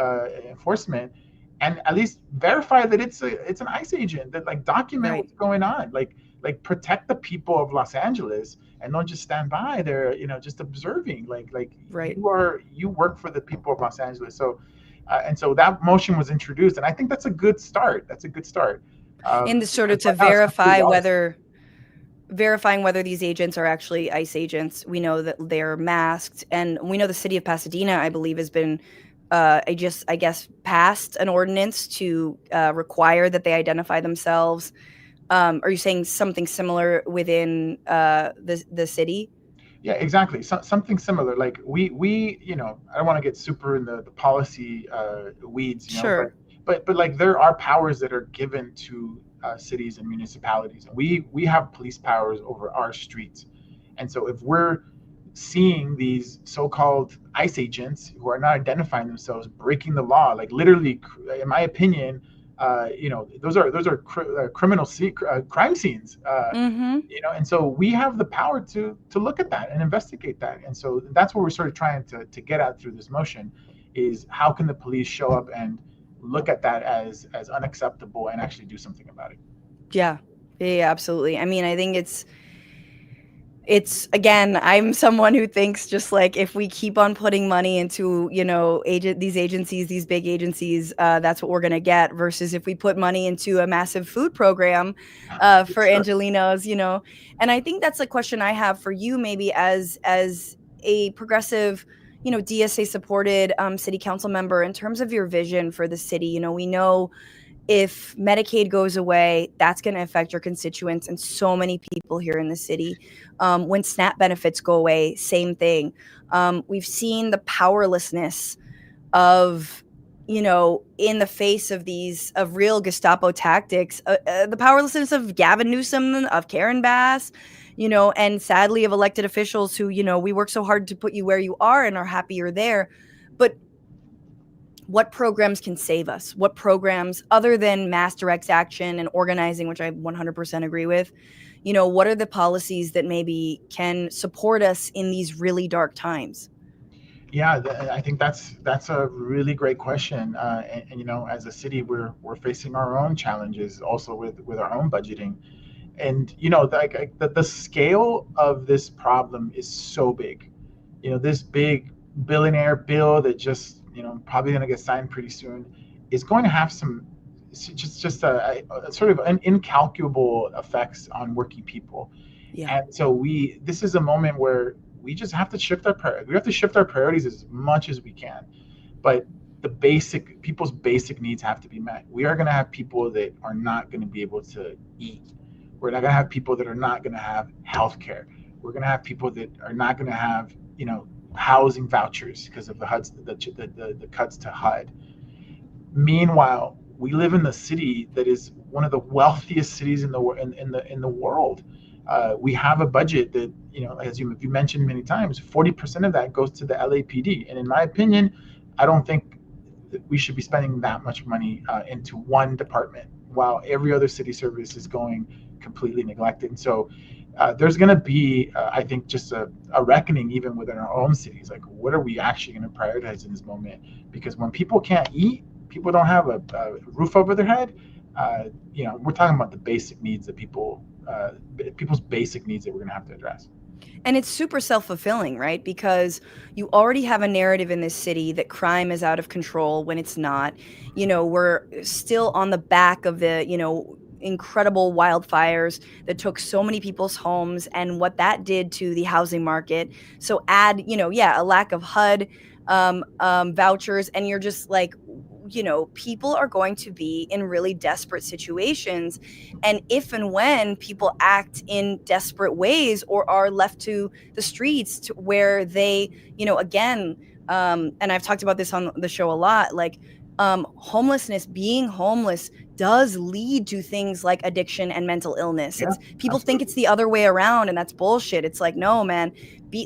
enforcement and at least verify that it's an ICE agent, that like document what's going on, like protect the people of Los Angeles and don't just stand by there, just observing, you work for the people of Los Angeles. So and so that motion was introduced, and I think that's a good start. In the sort of to verifying whether these agents are actually ICE agents. We know that they're masked, and we know the city of Pasadena, I believe, has been I guess, passed an ordinance to require that they identify themselves. Are you saying something similar within the city? Yeah, exactly. Something similar. Like we, I don't want to get super in the policy weeds, Sure. but like there are powers that are given to cities and municipalities, and we have police powers over our streets. And so if we're seeing these so-called ICE agents who are not identifying themselves, breaking the law, like literally, in my opinion, those are criminal crime scenes. Mm-hmm. And so we have the power to look at that and investigate that. And so that's what we're sort of trying to get at through this motion, is how can the police show up and look at that as unacceptable and actually do something about it. Yeah. Yeah, absolutely. I mean, I think it's again, I'm someone who thinks just like if we keep on putting money into, these agencies, these big agencies, that's what we're going to get, versus if we put money into a massive food program for Sure. Angelinos, and I think that's a question I have for you, maybe as a progressive, DSA supported city council member, in terms of your vision for the city. We know if Medicaid goes away, that's going to affect your constituents and so many people here in the city. When SNAP benefits go away, same thing. We've seen the powerlessness of, in the face of these, of real Gestapo tactics, the powerlessness of Gavin Newsom, of Karen Bass, and sadly of elected officials who, we work so hard to put you where you are and are happy you're there. But what programs can save us? What programs, other than mass direct action and organizing, which I 100% agree with, what are the policies that maybe can support us in these really dark times? Yeah, I think that's a really great question. And as a city, we're facing our own challenges also with our own budgeting. And the scale of this problem is so big. This big billionaire bill that just probably going to get signed pretty soon is going to have some just a sort of an incalculable effects on working people. Yeah. And so this is a moment where we just have to shift our priorities. We have to shift our priorities as much as we can. But people's basic needs have to be met. We are going to have people that are not going to be able to eat. We're not going to have people that are not going to have health care. We're going to have people that are not going to have, housing vouchers because of the cuts to HUD. Meanwhile, we live in the city that is one of the wealthiest cities in the world. We have a budget that, as you mentioned many times, 40% of that goes to the LAPD. And in my opinion, I don't think that we should be spending that much money into one department while every other city service is going completely neglected. And so there's going to be, I think, just a reckoning even within our own cities. Like, what are we actually going to prioritize in this moment? Because when people can't eat, people don't have a roof over their head. We're talking about the basic needs that people's basic needs that we're going to have to address. And it's super self-fulfilling, right? Because you already have a narrative in this city that crime is out of control when it's not. We're still on the back of the, incredible wildfires that took so many people's homes and what that did to the housing market. So add, a lack of HUD vouchers, and you're just like, people are going to be in really desperate situations. And if and when people act in desperate ways or are left to the streets to where they, again, and I've talked about this on the show a lot, like homelessness, being homeless does lead to things like addiction and mental illness. Yeah, People absolutely. think it's the other way around, and that's bullshit. It's like, no, man,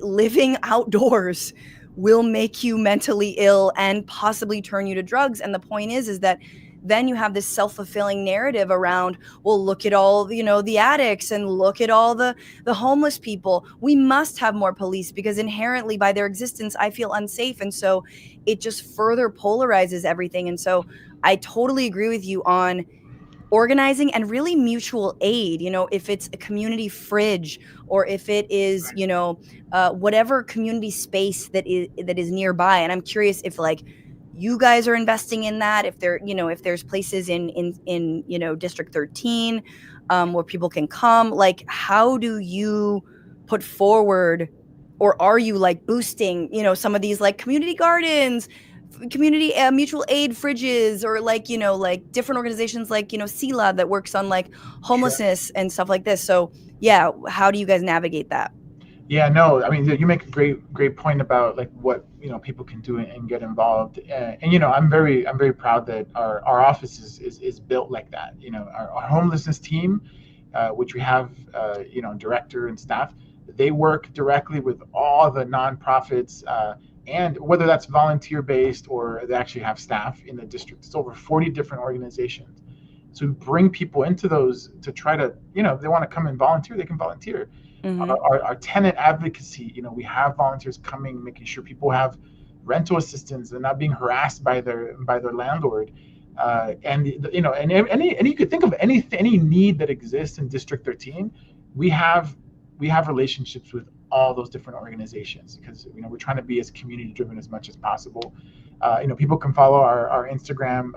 living outdoors will make you mentally ill and possibly turn you to drugs. And the point is that then you have this self-fulfilling narrative around, well, look at all, the addicts, and look at all the homeless people. We must have more police because inherently by their existence, I feel unsafe. And so it just further polarizes everything. And so I totally agree with you on organizing and really mutual aid. If it's a community fridge, or if it is, whatever community space that is nearby. And I'm curious if like you guys are investing in that, if if there's places in District 13 where people can come. Like, how do you put forward, or are you like boosting some of these like community gardens, community mutual aid fridges, or like, like different organizations like, CELA that works on like Sure. homelessness and stuff like this. So yeah, how do you guys navigate that? Yeah, no, I mean, you make a great point about like what people can do and get involved. And I'm very proud that our office is built like that. Our homelessness team, which we have, director and staff, they work directly with all the nonprofits, and whether that's volunteer based or they actually have staff in the district. It's over 40 different organizations. So we bring people into those to try to, if they want to come and volunteer, they can volunteer. Mm-hmm. Our tenant advocacy, we have volunteers coming, making sure people have rental assistance and not being harassed by their landlord. And you could think of any need that exists in District 13. We have relationships with all those different organizations because we're trying to be as community driven as much as possible. People can follow our Instagram,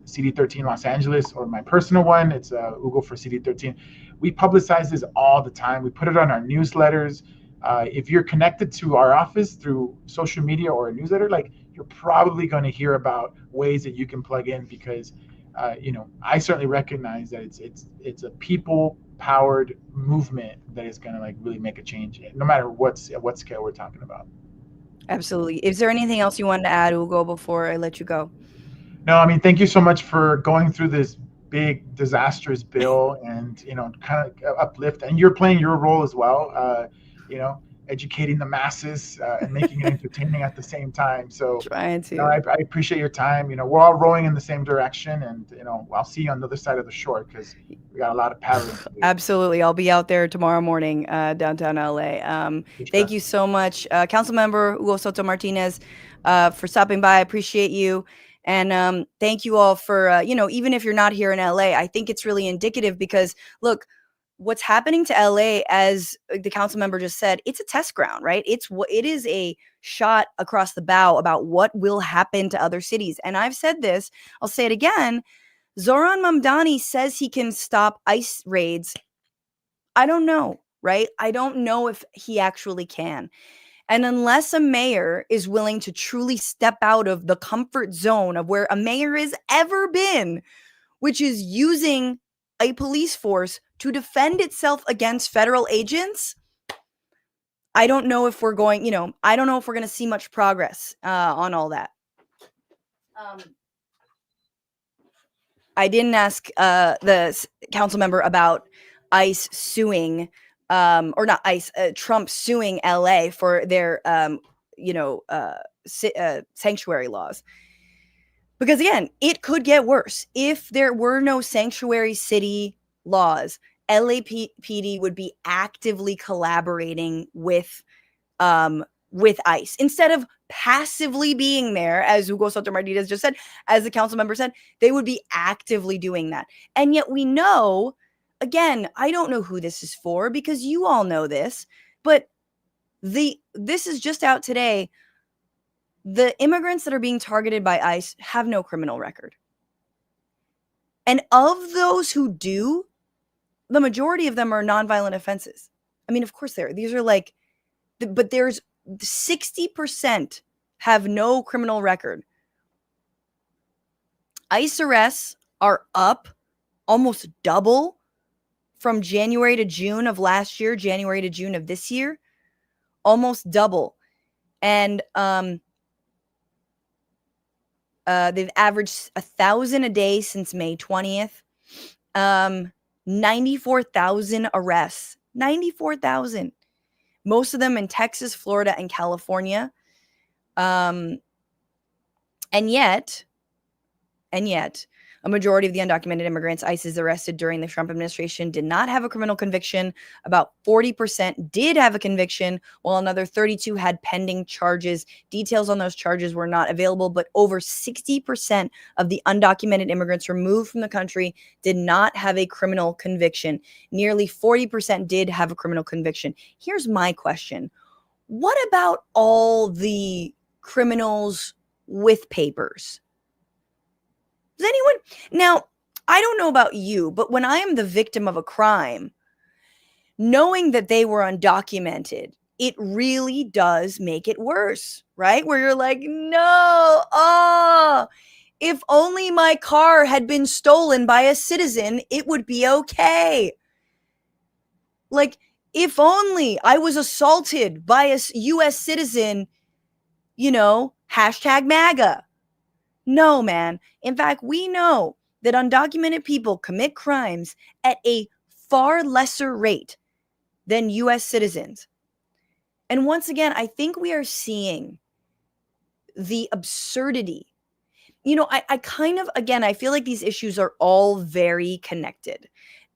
CD13 Los Angeles, or my personal one. It's Hugo for CD13. We publicize this all the time. We put it on our newsletters. If you're connected to our office through social media or a newsletter, like, you're probably going to hear about ways that you can plug in because, I certainly recognize that it's a people-powered movement that is going to like really make a change, no matter what scale we're talking about. Absolutely. Is there anything else you wanted to add, Hugo, before I let you go? No, I mean, thank you so much for going through this big, disastrous bill and, kind of uplift. And you're playing your role as well, educating the masses and making it entertaining at the same time. So, Trying I appreciate your time. We're all rowing in the same direction. And, I'll see you on the other side of the shore because we got a lot of paddling to do. Absolutely. I'll be out there tomorrow morning, downtown LA. Thank you so much, Councilmember Hugo Soto-Martinez, for stopping by. I appreciate you. And thank you all for, even if you're not here in LA, I think it's really indicative because, look, what's happening to LA, as the council member just said, it's a test ground, right? It is a shot across the bow about what will happen to other cities. And I've said this, I'll say it again. Zoran Mamdani says he can stop ICE raids. I don't know, right? I don't know if he actually can. And unless a mayor is willing to truly step out of the comfort zone of where a mayor has ever been, which is using a police force to defend itself against federal agents, I don't know if we're going, I don't know if we're going to see much progress on all that. I didn't ask the council member about ICE suing, or not ICE, Trump suing LA for their, sanctuary laws. Because again, it could get worse. If there were no sanctuary city laws, LAPD would be actively collaborating with ICE instead of passively being there, as Hugo Soto-Martinez just said, as the council member said, they would be actively doing that. And yet we know, again, I don't know who this is for because you all know this, but this is just out today. The immigrants that are being targeted by ICE have no criminal record. And of those who do, the majority of them are nonviolent offenses. I mean, of course these are like, but there's 60% have no criminal record. ICE arrests are up almost double from January to June of last year, January to June of this year, almost double. And they've averaged 1,000 a day since May 20th. 94,000 arrests. 94,000. Most of them in Texas, Florida, and California. And yet, a majority of the undocumented immigrants ICE has arrested during the Trump administration did not have a criminal conviction. About 40% did have a conviction, while another 32 had pending charges. Details on those charges were not available, but over 60% of the undocumented immigrants removed from the country did not have a criminal conviction. Nearly 40% did have a criminal conviction. Here's my question. What about all the criminals with papers? Does anyone? Now, I don't know about you, but when I am the victim of a crime, knowing that they were undocumented it really does make it worse, right? Where you're like, no, oh, if only my car had been stolen by a citizen, it would be okay. Like, if only I was assaulted by a US citizen, hashtag MAGA. No, man. In fact, we know that undocumented people commit crimes at a far lesser rate than US citizens. And once again, I think we are seeing the absurdity. I kind of, again, I feel like these issues are all very connected.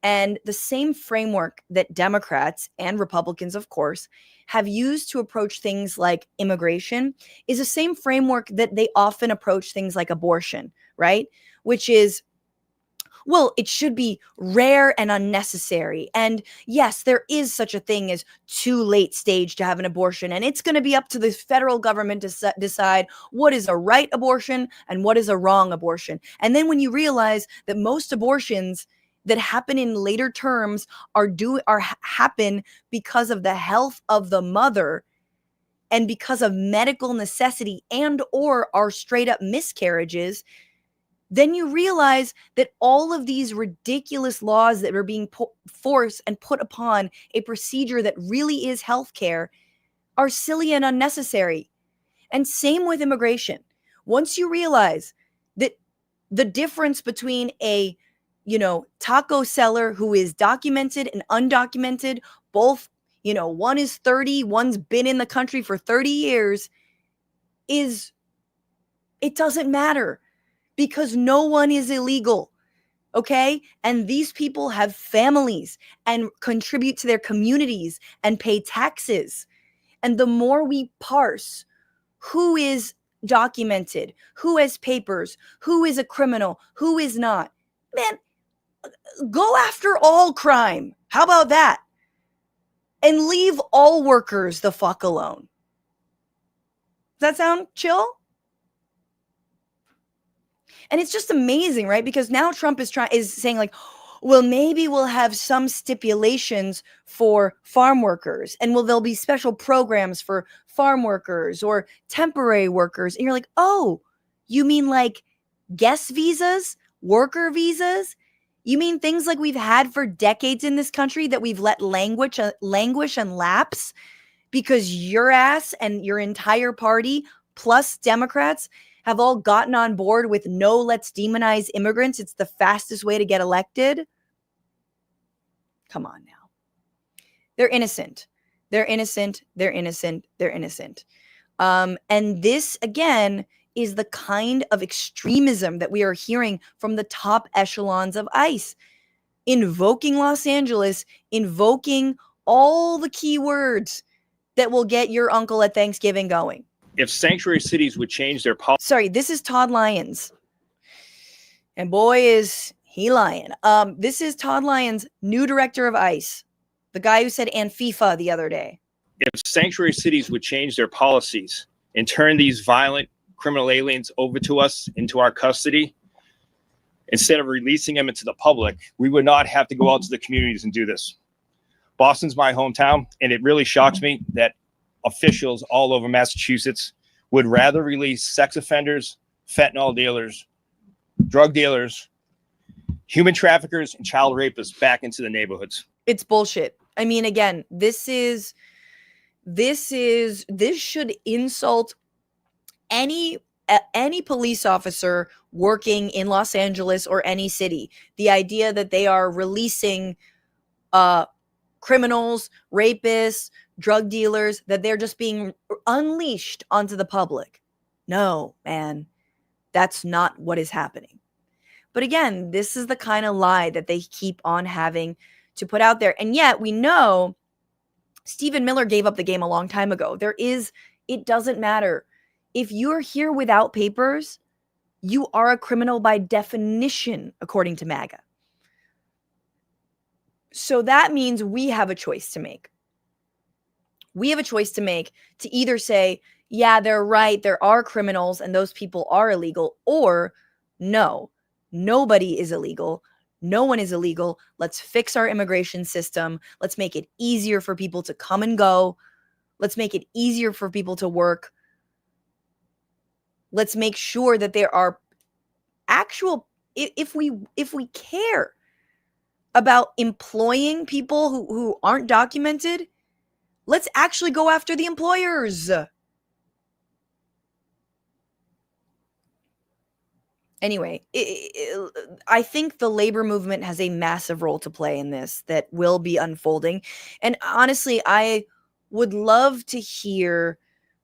And the same framework that Democrats and Republicans, of course, have used to approach things like immigration is the same framework that they often approach things like abortion, right? Which is, well, it should be rare and unnecessary. And yes, there is such a thing as too late stage to have an abortion. And it's going to be up to the federal government to decide what is a right abortion and what is a wrong abortion. And then when you realize that most abortions that happen in later terms happen because of the health of the mother and because of medical necessity and or are straight up miscarriages, then you realize that all of these ridiculous laws that are being forced and put upon a procedure that really is healthcare are silly and unnecessary. And same with immigration. Once you realize that the difference between a, taco seller who is documented and undocumented, both, one is 30, one's been in the country for 30 years, it doesn't matter. Because no one is illegal, okay? And these people have families and contribute to their communities and pay taxes. And the more we parse who is documented, who has papers, who is a criminal, who is not, man, go after all crime. How about that? And leave all workers the fuck alone. Does that sound chill? And it's just amazing, right? Because now Trump is saying like, well, maybe we'll have some stipulations for farm workers and there'll be special programs for farm workers or temporary workers. And you're like, oh, you mean like guest visas, worker visas? You mean things like we've had for decades in this country that we've let languish and lapse because your ass and your entire party plus Democrats have all gotten on board with no, let's demonize immigrants. It's the fastest way to get elected. Come on now. They're innocent. They're innocent. They're innocent. They're innocent. And this, again, is the kind of extremism that we are hearing from the top echelons of ICE, invoking Los Angeles, invoking all the key words that will get your uncle at Thanksgiving going. If sanctuary cities would change their policy. Sorry, this is Todd Lyons. And boy, is he lying. This is Todd Lyons, new director of ICE, the guy who said Antifa the other day. If sanctuary cities would change their policies and turn these violent criminal aliens over to us, into our custody, instead of releasing them into the public, we would not have to go out to the communities and do this. Boston's my hometown, and it really shocks me that officials all over Massachusetts would rather release sex offenders, fentanyl dealers, drug dealers, human traffickers, and child rapists back into the neighborhoods. It's bullshit. I mean, again, this should insult any police officer working in Los Angeles or any city. The idea that they are releasing criminals, rapists, drug dealers, that they're just being unleashed onto the public. No, man, that's not what is happening. But again, this is the kind of lie that they keep on having to put out there. And yet we know Stephen Miller gave up the game a long time ago. It doesn't matter. If you're here without papers, you are a criminal by definition, according to MAGA. So that means we have a choice to make. We have a choice to make to either say, yeah, they're right, there are criminals and those people are illegal, or no, nobody is illegal. No one is illegal. Let's fix our immigration system. Let's make it easier for people to come and go Let's make it easier for people to work. Let's make sure that there are actual, if we care about employing people who aren't documented, let's actually go after the employers. Anyway, I think the labor movement has a massive role to play in this that will be unfolding. And honestly, I would love to hear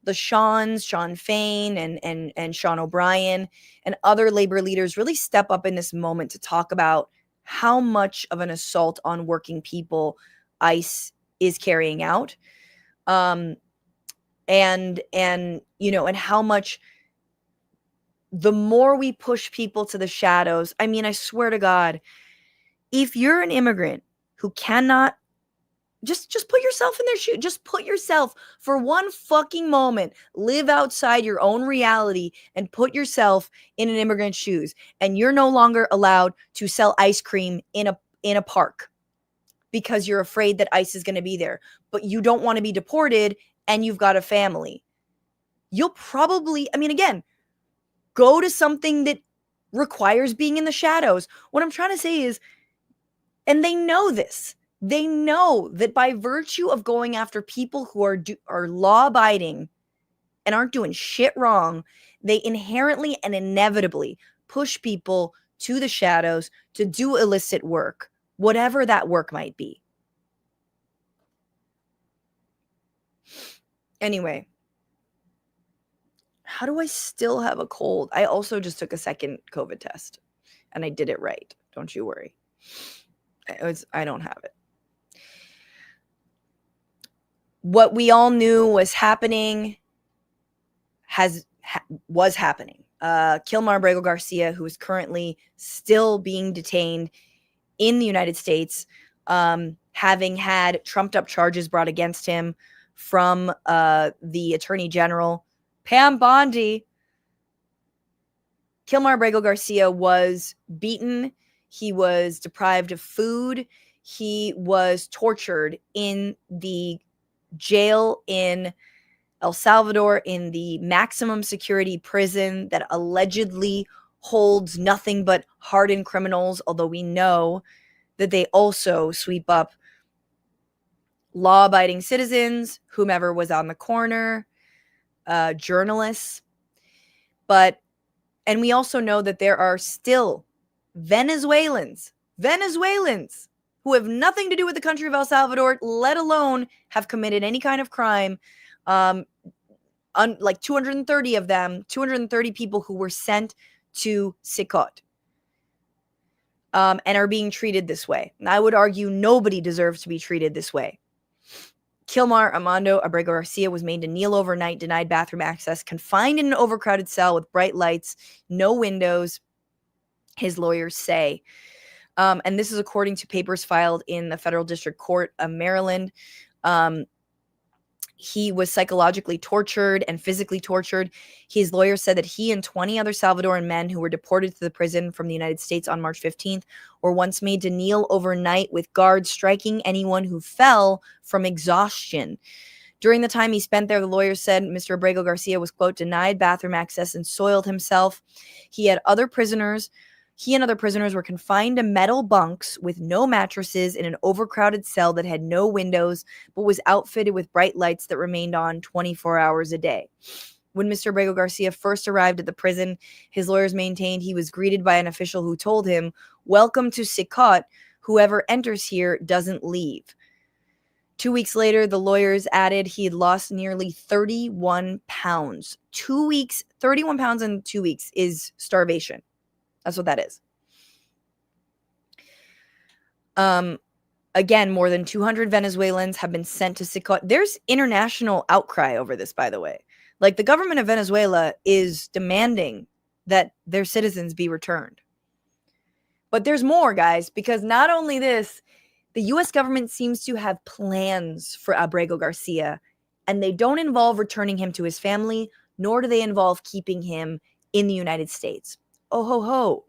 the Sean Fain and Sean O'Brien and other labor leaders really step up in this moment to talk about how much of an assault on working people ICE is carrying out. And how much the more we push people to the shadows. I mean, I swear to God, if you're an immigrant who cannot just put yourself in their shoes, just put yourself for one fucking moment, live outside your own reality and put yourself in an immigrant's shoes, and you're no longer allowed to sell ice cream in a park because you're afraid that ICE is going to be there, but you don't want to be deported and you've got a family. You'll probably, I mean, again, go to something that requires being in the shadows. What I'm trying to say is, and they know this, they know that by virtue of going after people who are law-abiding and aren't doing shit wrong, they inherently and inevitably push people to the shadows to do illicit work, whatever that work might be. Anyway, how do I still have a cold? I also just took a second COVID test and I did it right. Don't you worry. I don't have it. What we all knew was happening was happening. Kilmar Abrego Garcia, who is currently still being detained in the United States, having had trumped up charges brought against him from the Attorney General, Pam Bondi. Kilmar Abrego Garcia was beaten. He was deprived of food. He was tortured in the jail in El Salvador, in the maximum security prison that allegedly holds nothing but hardened criminals, although we know that they also sweep up law-abiding citizens, whomever was on the corner, journalists. And we also know that there are still Venezuelans who have nothing to do with the country of El Salvador, let alone have committed any kind of crime. Like 230 of them, 230 people who were sent to CECOT and are being treated this way. And I would argue nobody deserves to be treated this way. Kilmar Armando Abrego Garcia was made to kneel overnight, denied bathroom access, confined in an overcrowded cell with bright lights, no windows, his lawyers say. And this is according to papers filed in the Federal District Court of Maryland. He was psychologically tortured and physically tortured. His lawyer said that he and 20 other Salvadoran men who were deported to the prison from the United States on March 15th were once made to kneel overnight with guards striking anyone who fell from exhaustion. During the time he spent there, the lawyer said Mr. Abrego Garcia was, quote, denied bathroom access and soiled himself. He and other prisoners were confined to metal bunks with no mattresses in an overcrowded cell that had no windows, but was outfitted with bright lights that remained on 24 hours a day. When Mr. Abrego Garcia first arrived at the prison, his lawyers maintained he was greeted by an official who told him, "Welcome to CECOT. Whoever enters here doesn't leave." 2 weeks later, the lawyers added he had lost nearly 31 pounds. 2 weeks, 31 pounds in 2 weeks is starvation. That's what that is. Again, more than 200 Venezuelans have been sent to CECOT. There's international outcry over this, by the way. Like, the government of Venezuela is demanding that their citizens be returned. But there's more, guys, because not only this, the U.S. government seems to have plans for Abrego Garcia, and they don't involve returning him to his family, nor do they involve keeping him in the United States. Oh, ho,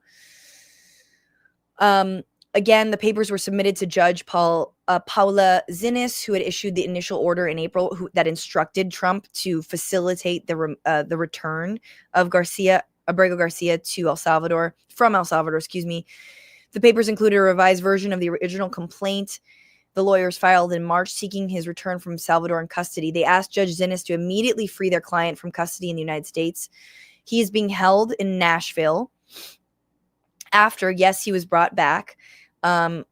ho. Again, the papers were submitted to Judge Paula Zinnes, who had issued the initial order in April that instructed Trump to facilitate the return of Abrego Garcia to from El Salvador, excuse me. The papers included a revised version of the original complaint the lawyers filed in March seeking his return from Salvadoran custody. They asked Judge Zinnes to immediately free their client from custody in the United States. He is being held in Nashville after, yes, he was brought back. But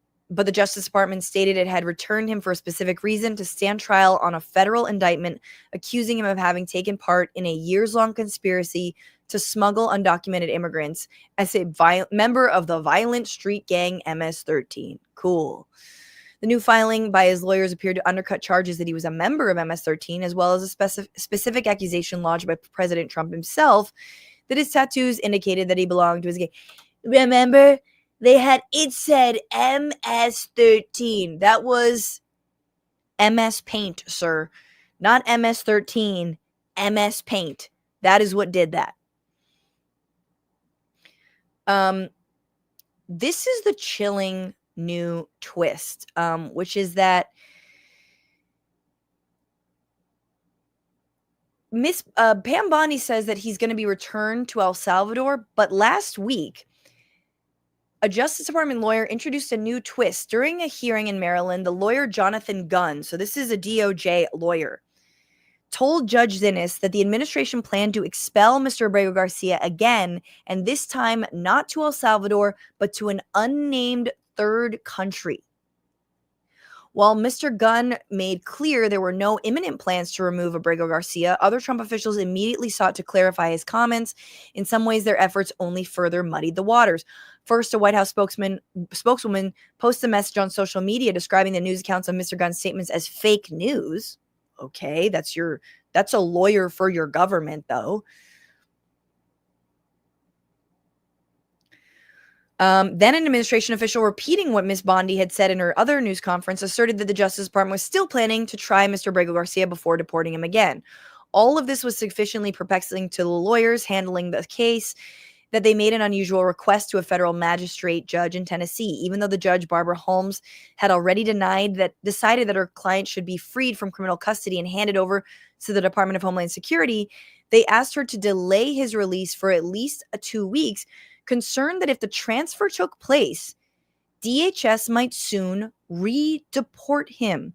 the Justice Department stated it had returned him for a specific reason, to stand trial on a federal indictment accusing him of having taken part in a years-long conspiracy to smuggle undocumented immigrants as a member of the violent street gang MS-13. Cool. The new filing by his lawyers appeared to undercut charges that he was a member of MS-13, as well as a specific accusation lodged by President Trump himself that his tattoos indicated that he belonged to his gang. Remember? It said MS-13. That was MS Paint, sir. Not MS-13, MS Paint. That is what did that. This is the chilling new twist, which is that Miss Pam Bondi says that he's going to be returned to El Salvador, but last week, a Justice Department lawyer introduced a new twist. During a hearing in Maryland, the lawyer Jonathan Gunn, so this is a DOJ lawyer, told Judge Zinnes that the administration planned to expel Mr. Abrego Garcia again, and this time not to El Salvador, but to an unnamed third country. While Mr. Gunn made clear there were no imminent plans to remove Abrego Garcia, other Trump officials immediately sought to clarify his comments. In some ways, their efforts only further muddied the waters. First, a White House spokeswoman posted a message on social media describing the news accounts of Mr. Gunn's statements as fake news. Okay, that's a lawyer for your government, though. Then an administration official, repeating what Ms. Bondi had said in her other news conference, asserted that the Justice Department was still planning to try Mr. Abrego Garcia before deporting him again. All of this was sufficiently perplexing to the lawyers handling the case that they made an unusual request to a federal magistrate judge in Tennessee, even though the judge, Barbara Holmes, had already decided that her client should be freed from criminal custody and handed over to the Department of Homeland Security. They asked her to delay his release for at least 2 weeks, concerned that if the transfer took place, DHS might soon re-deport him.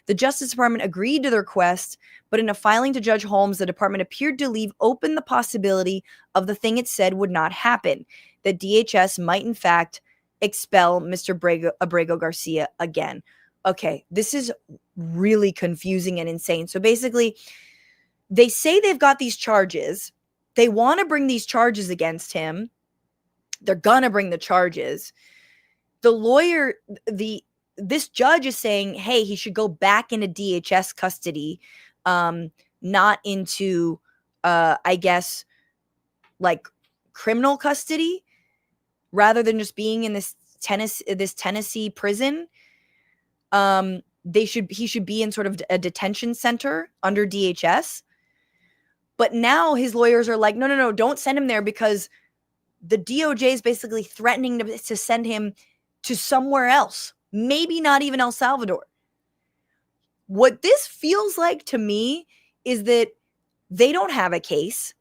The Justice Department agreed to the request, but in a filing to Judge Holmes, the department appeared to leave open the possibility of the thing it said would not happen, that DHS might in fact expel Mr. Abrego Garcia again. Okay, this is really confusing and insane. So basically, they say they've got these charges. They want to bring these charges against him. They're gonna bring the charges. The lawyer, this judge is saying, hey, he should go back into DHS custody, not into, I guess, like criminal custody, rather than just being in this Tennessee prison. He should be in sort of a detention center under DHS. But now his lawyers are like, no, don't send him there, because the DOJ is basically threatening to send him to somewhere else, maybe not even El Salvador. What this feels like to me is that they don't have a case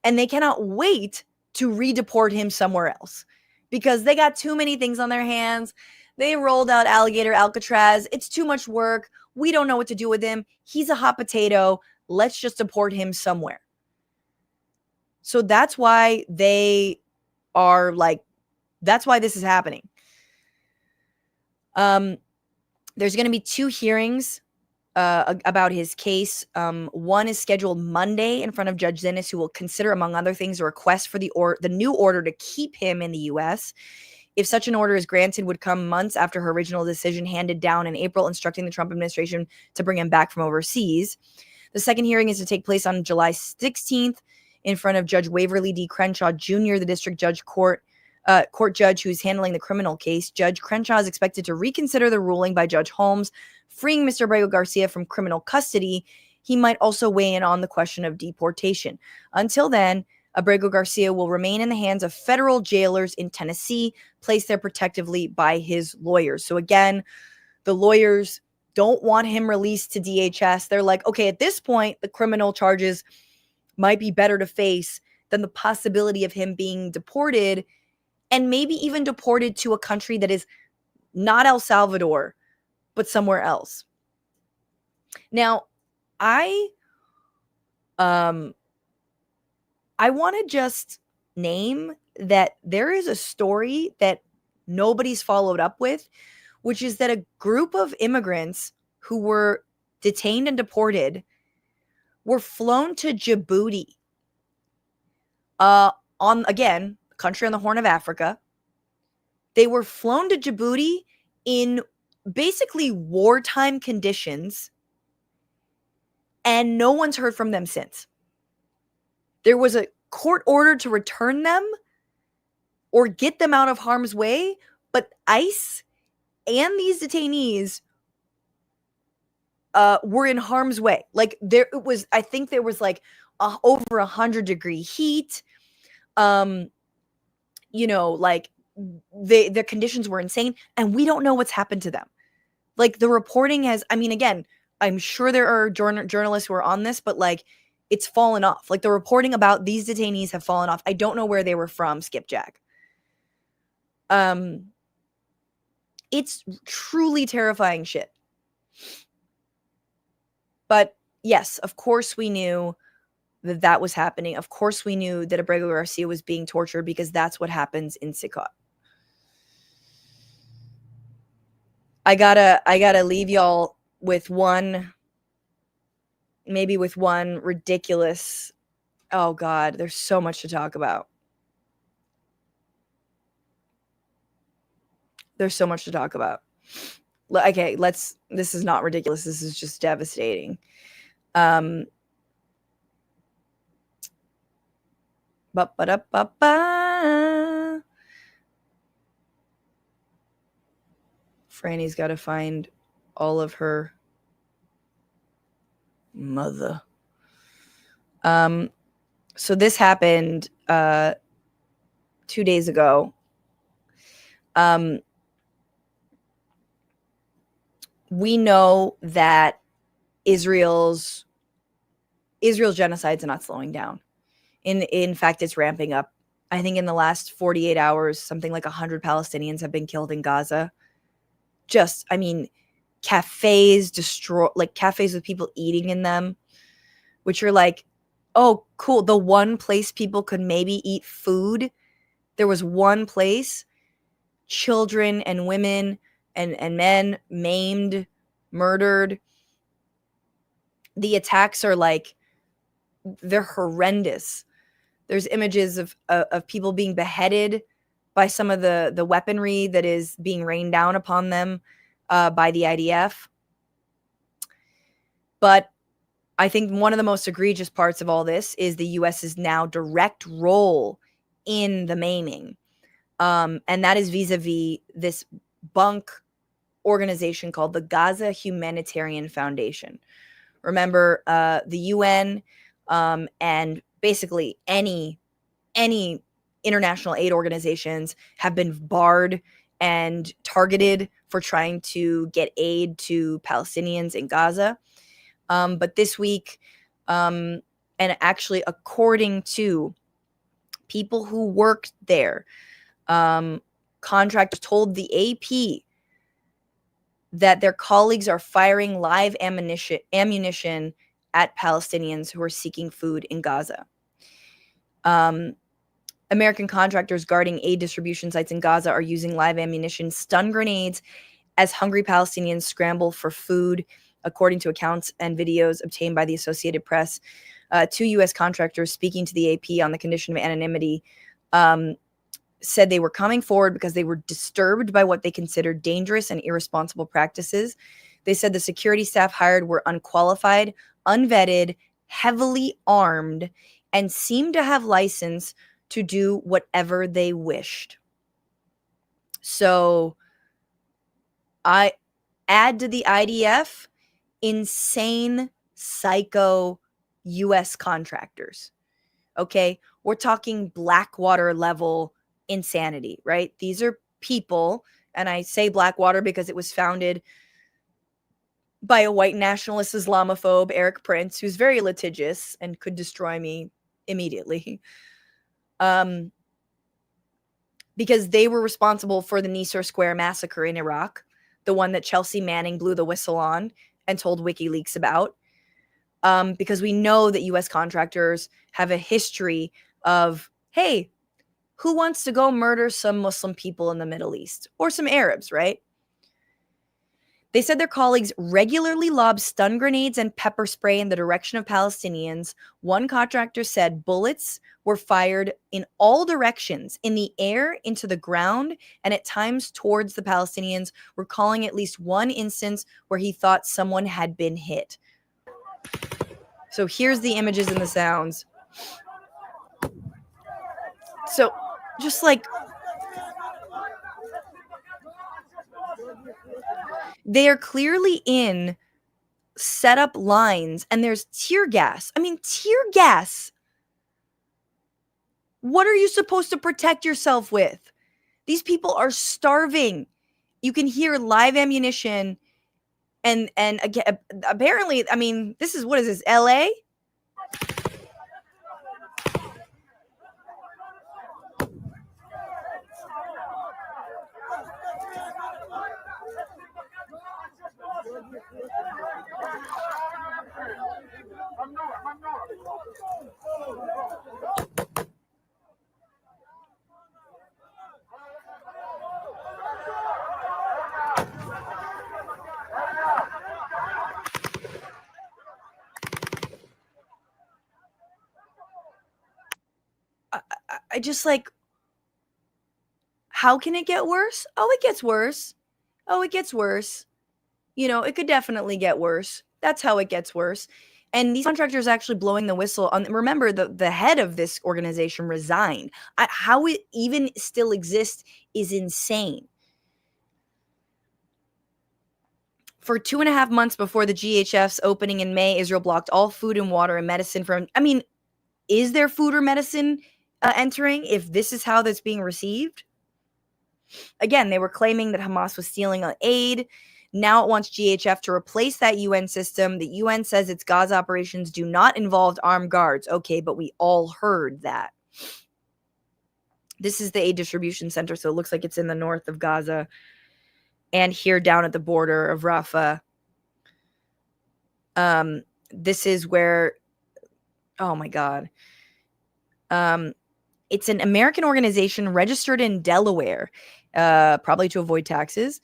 and they cannot wait to redeport him somewhere else because they got too many things on their hands. They rolled out Alligator Alcatraz. It's too much work. We don't know what to do with him. He's a hot potato. Let's just deport him somewhere. So that's why that's why this is happening. There's going to be 2 hearings about his case. One is scheduled Monday in front of Judge Zinnes, who will consider, among other things, a request for the new order to keep him in the U.S. If such an order is granted, would come months after her original decision handed down in April, instructing the Trump administration to bring him back from overseas. The second hearing is to take place on July 16th. In front of Judge Waverly D. Crenshaw Jr., the district judge court judge who's handling the criminal case. Judge Crenshaw is expected to reconsider the ruling by Judge Holmes, freeing Mr. Abrego Garcia from criminal custody. He might also weigh in on the question of deportation. Until then, Abrego Garcia will remain in the hands of federal jailers in Tennessee, placed there protectively by his lawyers. So again, the lawyers don't want him released to DHS. They're like, okay, at this point, the criminal charges might be better to face than the possibility of him being deported, and maybe even deported to a country that is not El Salvador, but somewhere else. Now, I want to just name that there is a story that nobody's followed up with, which is that a group of immigrants who were detained and deported were flown to Djibouti, on, again, country on the Horn of Africa. They were flown to Djibouti in basically wartime conditions, and no one's heard from them since. There was a court order to return them or get them out of harm's way, but ICE and these detainees were in harm's way. Like, I think there was like over 100-degree heat. Like, the conditions were insane, and we don't know what's happened to them. Like, the reporting has, I mean, again, I'm sure there are journalists who are on this, but like, it's fallen off. Like, the reporting about these detainees have fallen off. I don't know where they were from, Skipjack. It's truly terrifying shit. But yes, of course we knew that was happening. Of course we knew that Abrego Garcia was being tortured, because that's what happens in CECOT. I gotta leave y'all with one ridiculous, oh God, there's so much to talk about. There's so much to talk about. Okay, this is not ridiculous. This is just devastating. Franny's got to find all of her mother. So this happened 2 days ago. We know that Israel's genocides are not slowing down. In fact, it's ramping up. I think in the last 48 hours, something like 100 Palestinians have been killed in Gaza. Just, I mean, cafes with people eating in them, which are like, oh, cool. The one place people could maybe eat food, there was one place, children and women and men maimed, murdered. The attacks are like, they're horrendous. There's images of people being beheaded by some of the weaponry that is being rained down upon them by the IDF. But I think one of the most egregious parts of all this is the US's now direct role in the maiming. And that is vis-a-vis this bunk organization called the Gaza Humanitarian Foundation. Remember, the UN and basically any international aid organizations have been barred and targeted for trying to get aid to Palestinians in Gaza. But this week, and actually according to people who worked there, contractors told the AP that their colleagues are firing live ammunition at Palestinians who are seeking food in Gaza. American contractors guarding aid distribution sites in Gaza are using live ammunition, stun grenades, as hungry Palestinians scramble for food, according to accounts and videos obtained by the Associated Press. 2 U.S. contractors speaking to the AP on the condition of anonymity said they were coming forward because they were disturbed by what they considered dangerous and irresponsible practices. They said the security staff hired were unqualified, unvetted, heavily armed, and seemed to have license to do whatever they wished. So I add to the IDF insane, psycho U.S. contractors Okay. We're talking Blackwater level insanity, right? These are people, and I say Blackwater because it was founded by a white nationalist Islamophobe, Eric Prince, who's very litigious and could destroy me immediately. Because they were responsible for the Nisour Square massacre in Iraq, the one that Chelsea Manning blew the whistle on and told WikiLeaks about. Because we know that U.S. contractors have a history of, hey, who wants to go murder some Muslim people in the Middle East or some Arabs, right? They said their colleagues regularly lob stun grenades and pepper spray in the direction of Palestinians. One contractor said bullets were fired in all directions, in the air, into the ground, and at times towards the Palestinians, recalling at least one instance where he thought someone had been hit. So here's the images and the sounds. So just like, they are clearly in set up lines, and there's tear gas. I mean, tear gas. What are you supposed to protect yourself with? These people are starving. You can hear live ammunition, and again, apparently, I mean, this is, what is this, LA? I just like, how can it get worse? Oh, it gets worse. Oh, it gets worse. You know, it could definitely get worse. That's how it gets worse. And these contractors actually blowing the whistle on, remember, the head of this organization resigned. How it even still exists is insane. For 2.5 months before the GHF's opening in May, Israel blocked all food and water and medicine from, I mean, is there food or medicine entering if this is how that's being received? Again, they were claiming that Hamas was stealing aid. Now it wants GHF to replace that UN system. The UN says its Gaza operations do not involve armed guards. Okay, but we all heard that. This is the aid distribution center, so it looks like it's in the north of Gaza and here down at the border of Rafah. This is where, oh my God. It's an American organization registered in Delaware, probably to avoid taxes,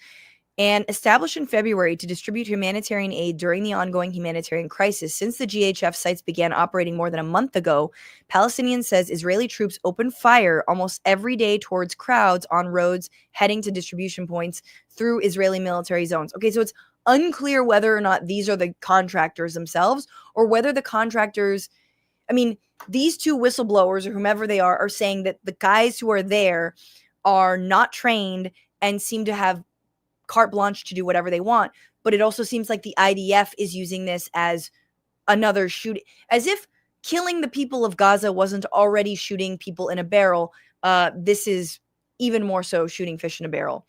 and established in February to distribute humanitarian aid during the ongoing humanitarian crisis. Since the GHF sites began operating more than a month ago, Palestinians says Israeli troops opened fire almost every day towards crowds on roads heading to distribution points through Israeli military zones. Okay, so it's unclear whether or not these are the contractors themselves or whether the contractors, I mean, these two whistleblowers or whomever they are saying that the guys who are there are not trained and seem to have carte blanche to do whatever they want. But it also seems like the IDF is using this as another shooting, as if killing the people of Gaza wasn't already shooting people in a barrel. This is even more so shooting fish in a barrel.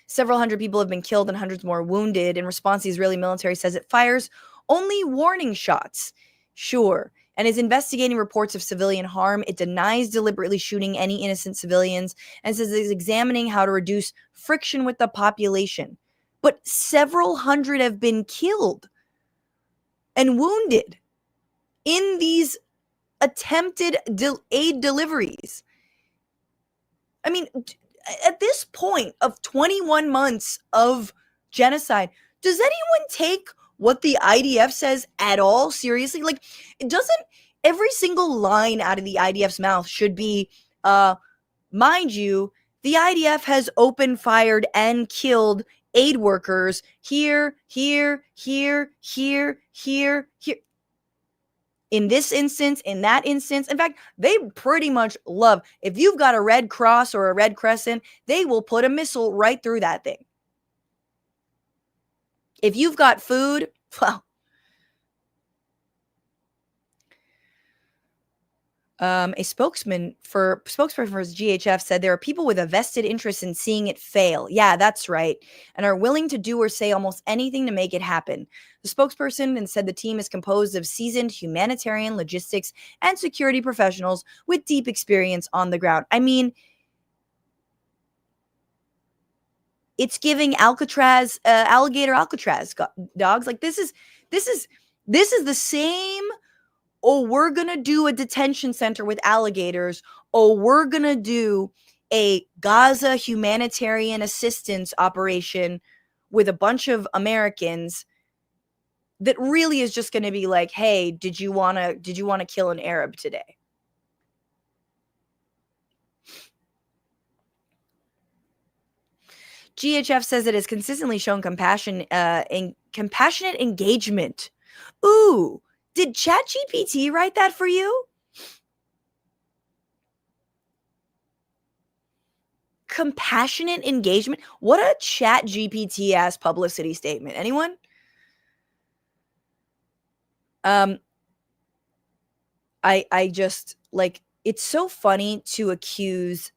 Several hundred people have been killed and hundreds more wounded. In response, the Israeli military says it fires only warning shots. Sure. And is investigating reports of civilian harm. It denies deliberately shooting any innocent civilians and says it is examining how to reduce friction with the population. But several hundred have been killed and wounded in these attempted aid deliveries. I mean, at this point of 21 months of genocide, does anyone take what the IDF says at all seriously? Like, it doesn't, every single line out of the IDF's mouth should be, mind you, the IDF has open fired and killed aid workers here. In this instance, in that instance. In fact, they pretty much love, if you've got a Red Cross or a Red Crescent, they will put a missile right through that thing. If you've got food, well, A spokesperson for GHF said there are people with a vested interest in seeing it fail. Yeah, that's right. And are willing to do or say almost anything to make it happen. The spokesperson then said the team is composed of seasoned humanitarian, logistics, and security professionals with deep experience on the ground. I mean, it's giving Alcatraz, alligator Alcatraz dogs. Like this is the same. Oh, we're going to do a detention center with alligators. Oh, we're going to do a Gaza humanitarian assistance operation with a bunch of Americans that really is just going to be like, hey, did you want to kill an Arab today? GHF says it has consistently shown compassionate engagement. Ooh, did ChatGPT write that for you? Compassionate engagement? What a ChatGPT ass publicity statement. Anyone? I just like, it's so funny to accuse.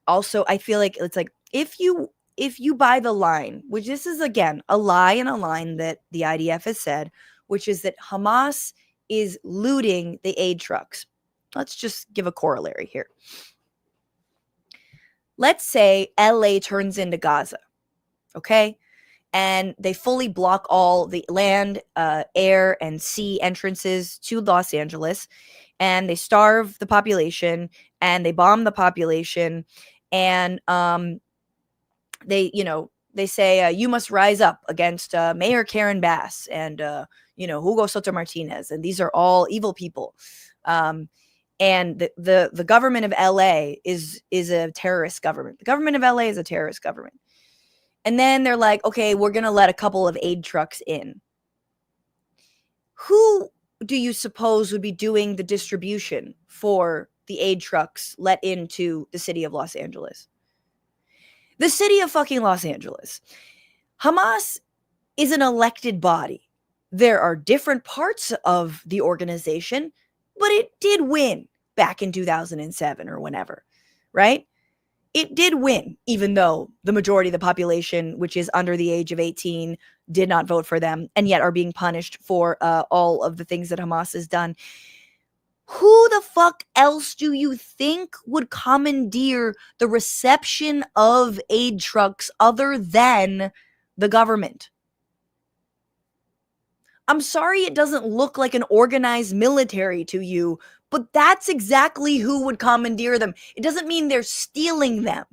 Also, I feel like it's like if you buy the line, which this is again a lie and a line that the IDF has said, which is that Hamas is looting the aid trucks. Let's just give a corollary here. Let's say LA turns into Gaza, okay? And they fully block all the land, air, and sea entrances to Los Angeles. And they starve the population and they bomb the population. And they say, you must rise up against Mayor Karen Bass and, Hugo Soto-Martinez. And these are all evil people. And the government of LA is a terrorist government. The government of LA is a terrorist government. And then they're like, okay, we're going to let a couple of aid trucks in. Who do you suppose would be doing the distribution for the aid trucks let into the city of Los Angeles? The city of fucking Los Angeles. Hamas is an elected body. There are different parts of the organization, but it did win back in 2007 or whenever, right? It did win, even though the majority of the population, which is under the age of 18, did not vote for them and yet are being punished for all of the things that Hamas has done. Who the fuck else do you think would commandeer the reception of aid trucks other than the government? I'm sorry it doesn't look like an organized military to you, but that's exactly who would commandeer them. It doesn't mean they're stealing them.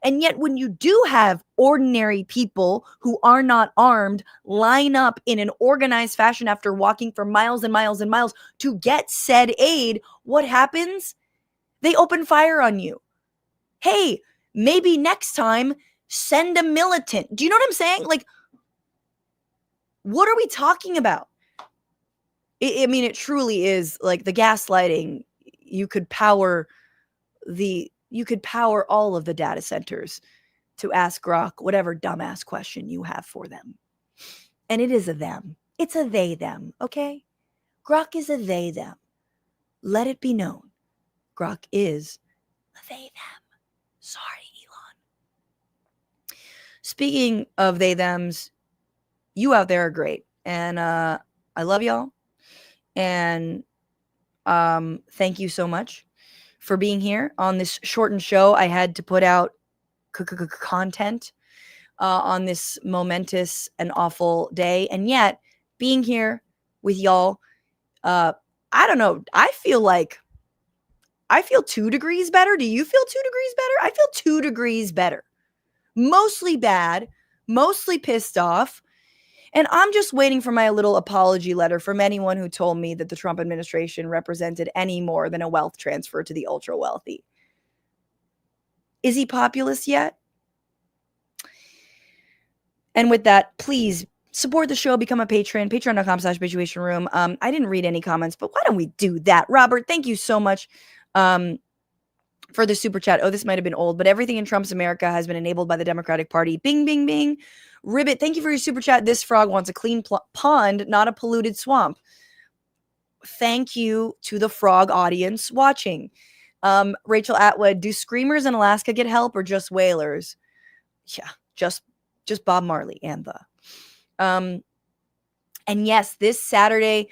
And yet when you do have ordinary people who are not armed line up in an organized fashion after walking for miles and miles and miles to get said aid, what happens? They open fire on you. Hey, maybe next time send a militant. Do you know what I'm saying? Like, what are we talking about? I mean, it truly is like the gaslighting. You could power all of the data centers to ask Grok whatever dumbass question you have for them. And it is a them. It's a they, them, okay? Grok is a they, them. Let it be known. Grok is a they, them. Sorry, Elon. Speaking of they, thems, you out there are great. And I love y'all. And thank you so much for being here on this shortened show. I had to put out content on this momentous and awful day. And yet, being here with y'all, I don't know. I feel 2 degrees better. Do you feel 2 degrees better? I feel 2 degrees better. Mostly bad, mostly pissed off. And I'm just waiting for my little apology letter from anyone who told me that the Trump administration represented any more than a wealth transfer to the ultra wealthy. Is he populist yet? And with that, please support the show, become a patron, patreon.com/Bitchuation room. I didn't read any comments, but why don't we do that? Robert, thank you so much for the super chat. Oh, this might have been old, but everything in Trump's America has been enabled by the Democratic Party. Bing, bing, bing. Ribbit, thank you for your super chat. This frog wants a clean pond, not a polluted swamp. thank you to the frog audience watching. Rachel Atwood, do screamers in Alaska get help or just whalers? Yeah, just Bob Marley and the. And yes, this Saturday,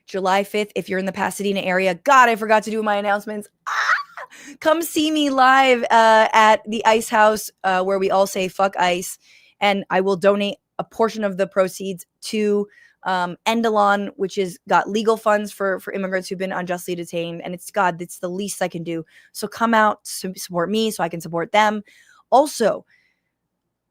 July 5th, if you're in the Pasadena area, God, I forgot to do my announcements. Come see me live at the Ice House, where we all say fuck ICE, and I will donate a portion of the proceeds to Endalon, which is got legal funds for immigrants who've been unjustly detained, and it's the least I can do. So come out, support me so I can support them. Also,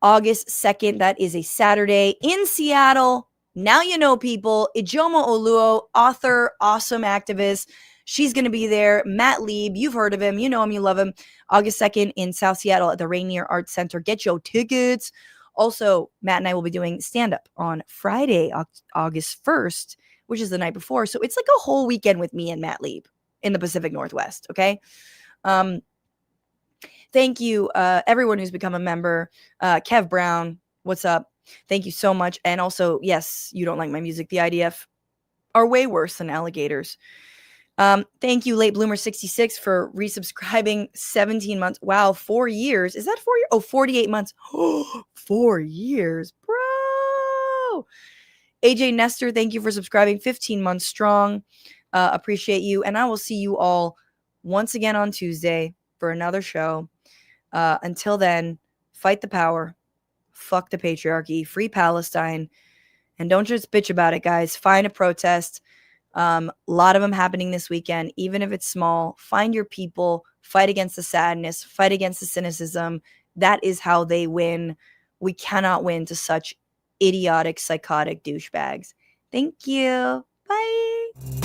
August 2nd, that is a Saturday in Seattle. Now you know, people. Ijeoma Oluo, author, awesome activist. She's going to be there. Matt Lieb, you've heard of him. You know him. You love him. August 2nd in South Seattle at the Rainier Arts Center. Get your tickets. Also, Matt and I will be doing stand-up on Friday, August 1st, which is the night before. So it's like a whole weekend with me and Matt Lieb in the Pacific Northwest, okay? Thank you, everyone who's become a member. Kev Brown, what's up? Thank you so much. And also, yes, you don't like my music. The IDF are way worse than alligators. Thank you, Late Bloomer 66, for resubscribing 17 months. Wow, 4 years. Is that 4 years? Oh, 48 months. 4 years, bro. AJ Nestor, thank you for subscribing 15 months strong. Appreciate you. And I will see you all once again on Tuesday for another show. Until then, fight the power. Fuck the patriarchy. Free Palestine. And don't just bitch about it, guys. Find a protest. A lot of them happening this weekend, even if it's small. Find your people. Fight against the sadness. Fight against the cynicism. That is how they win. We cannot win to such idiotic, psychotic douchebags. Thank you. Bye.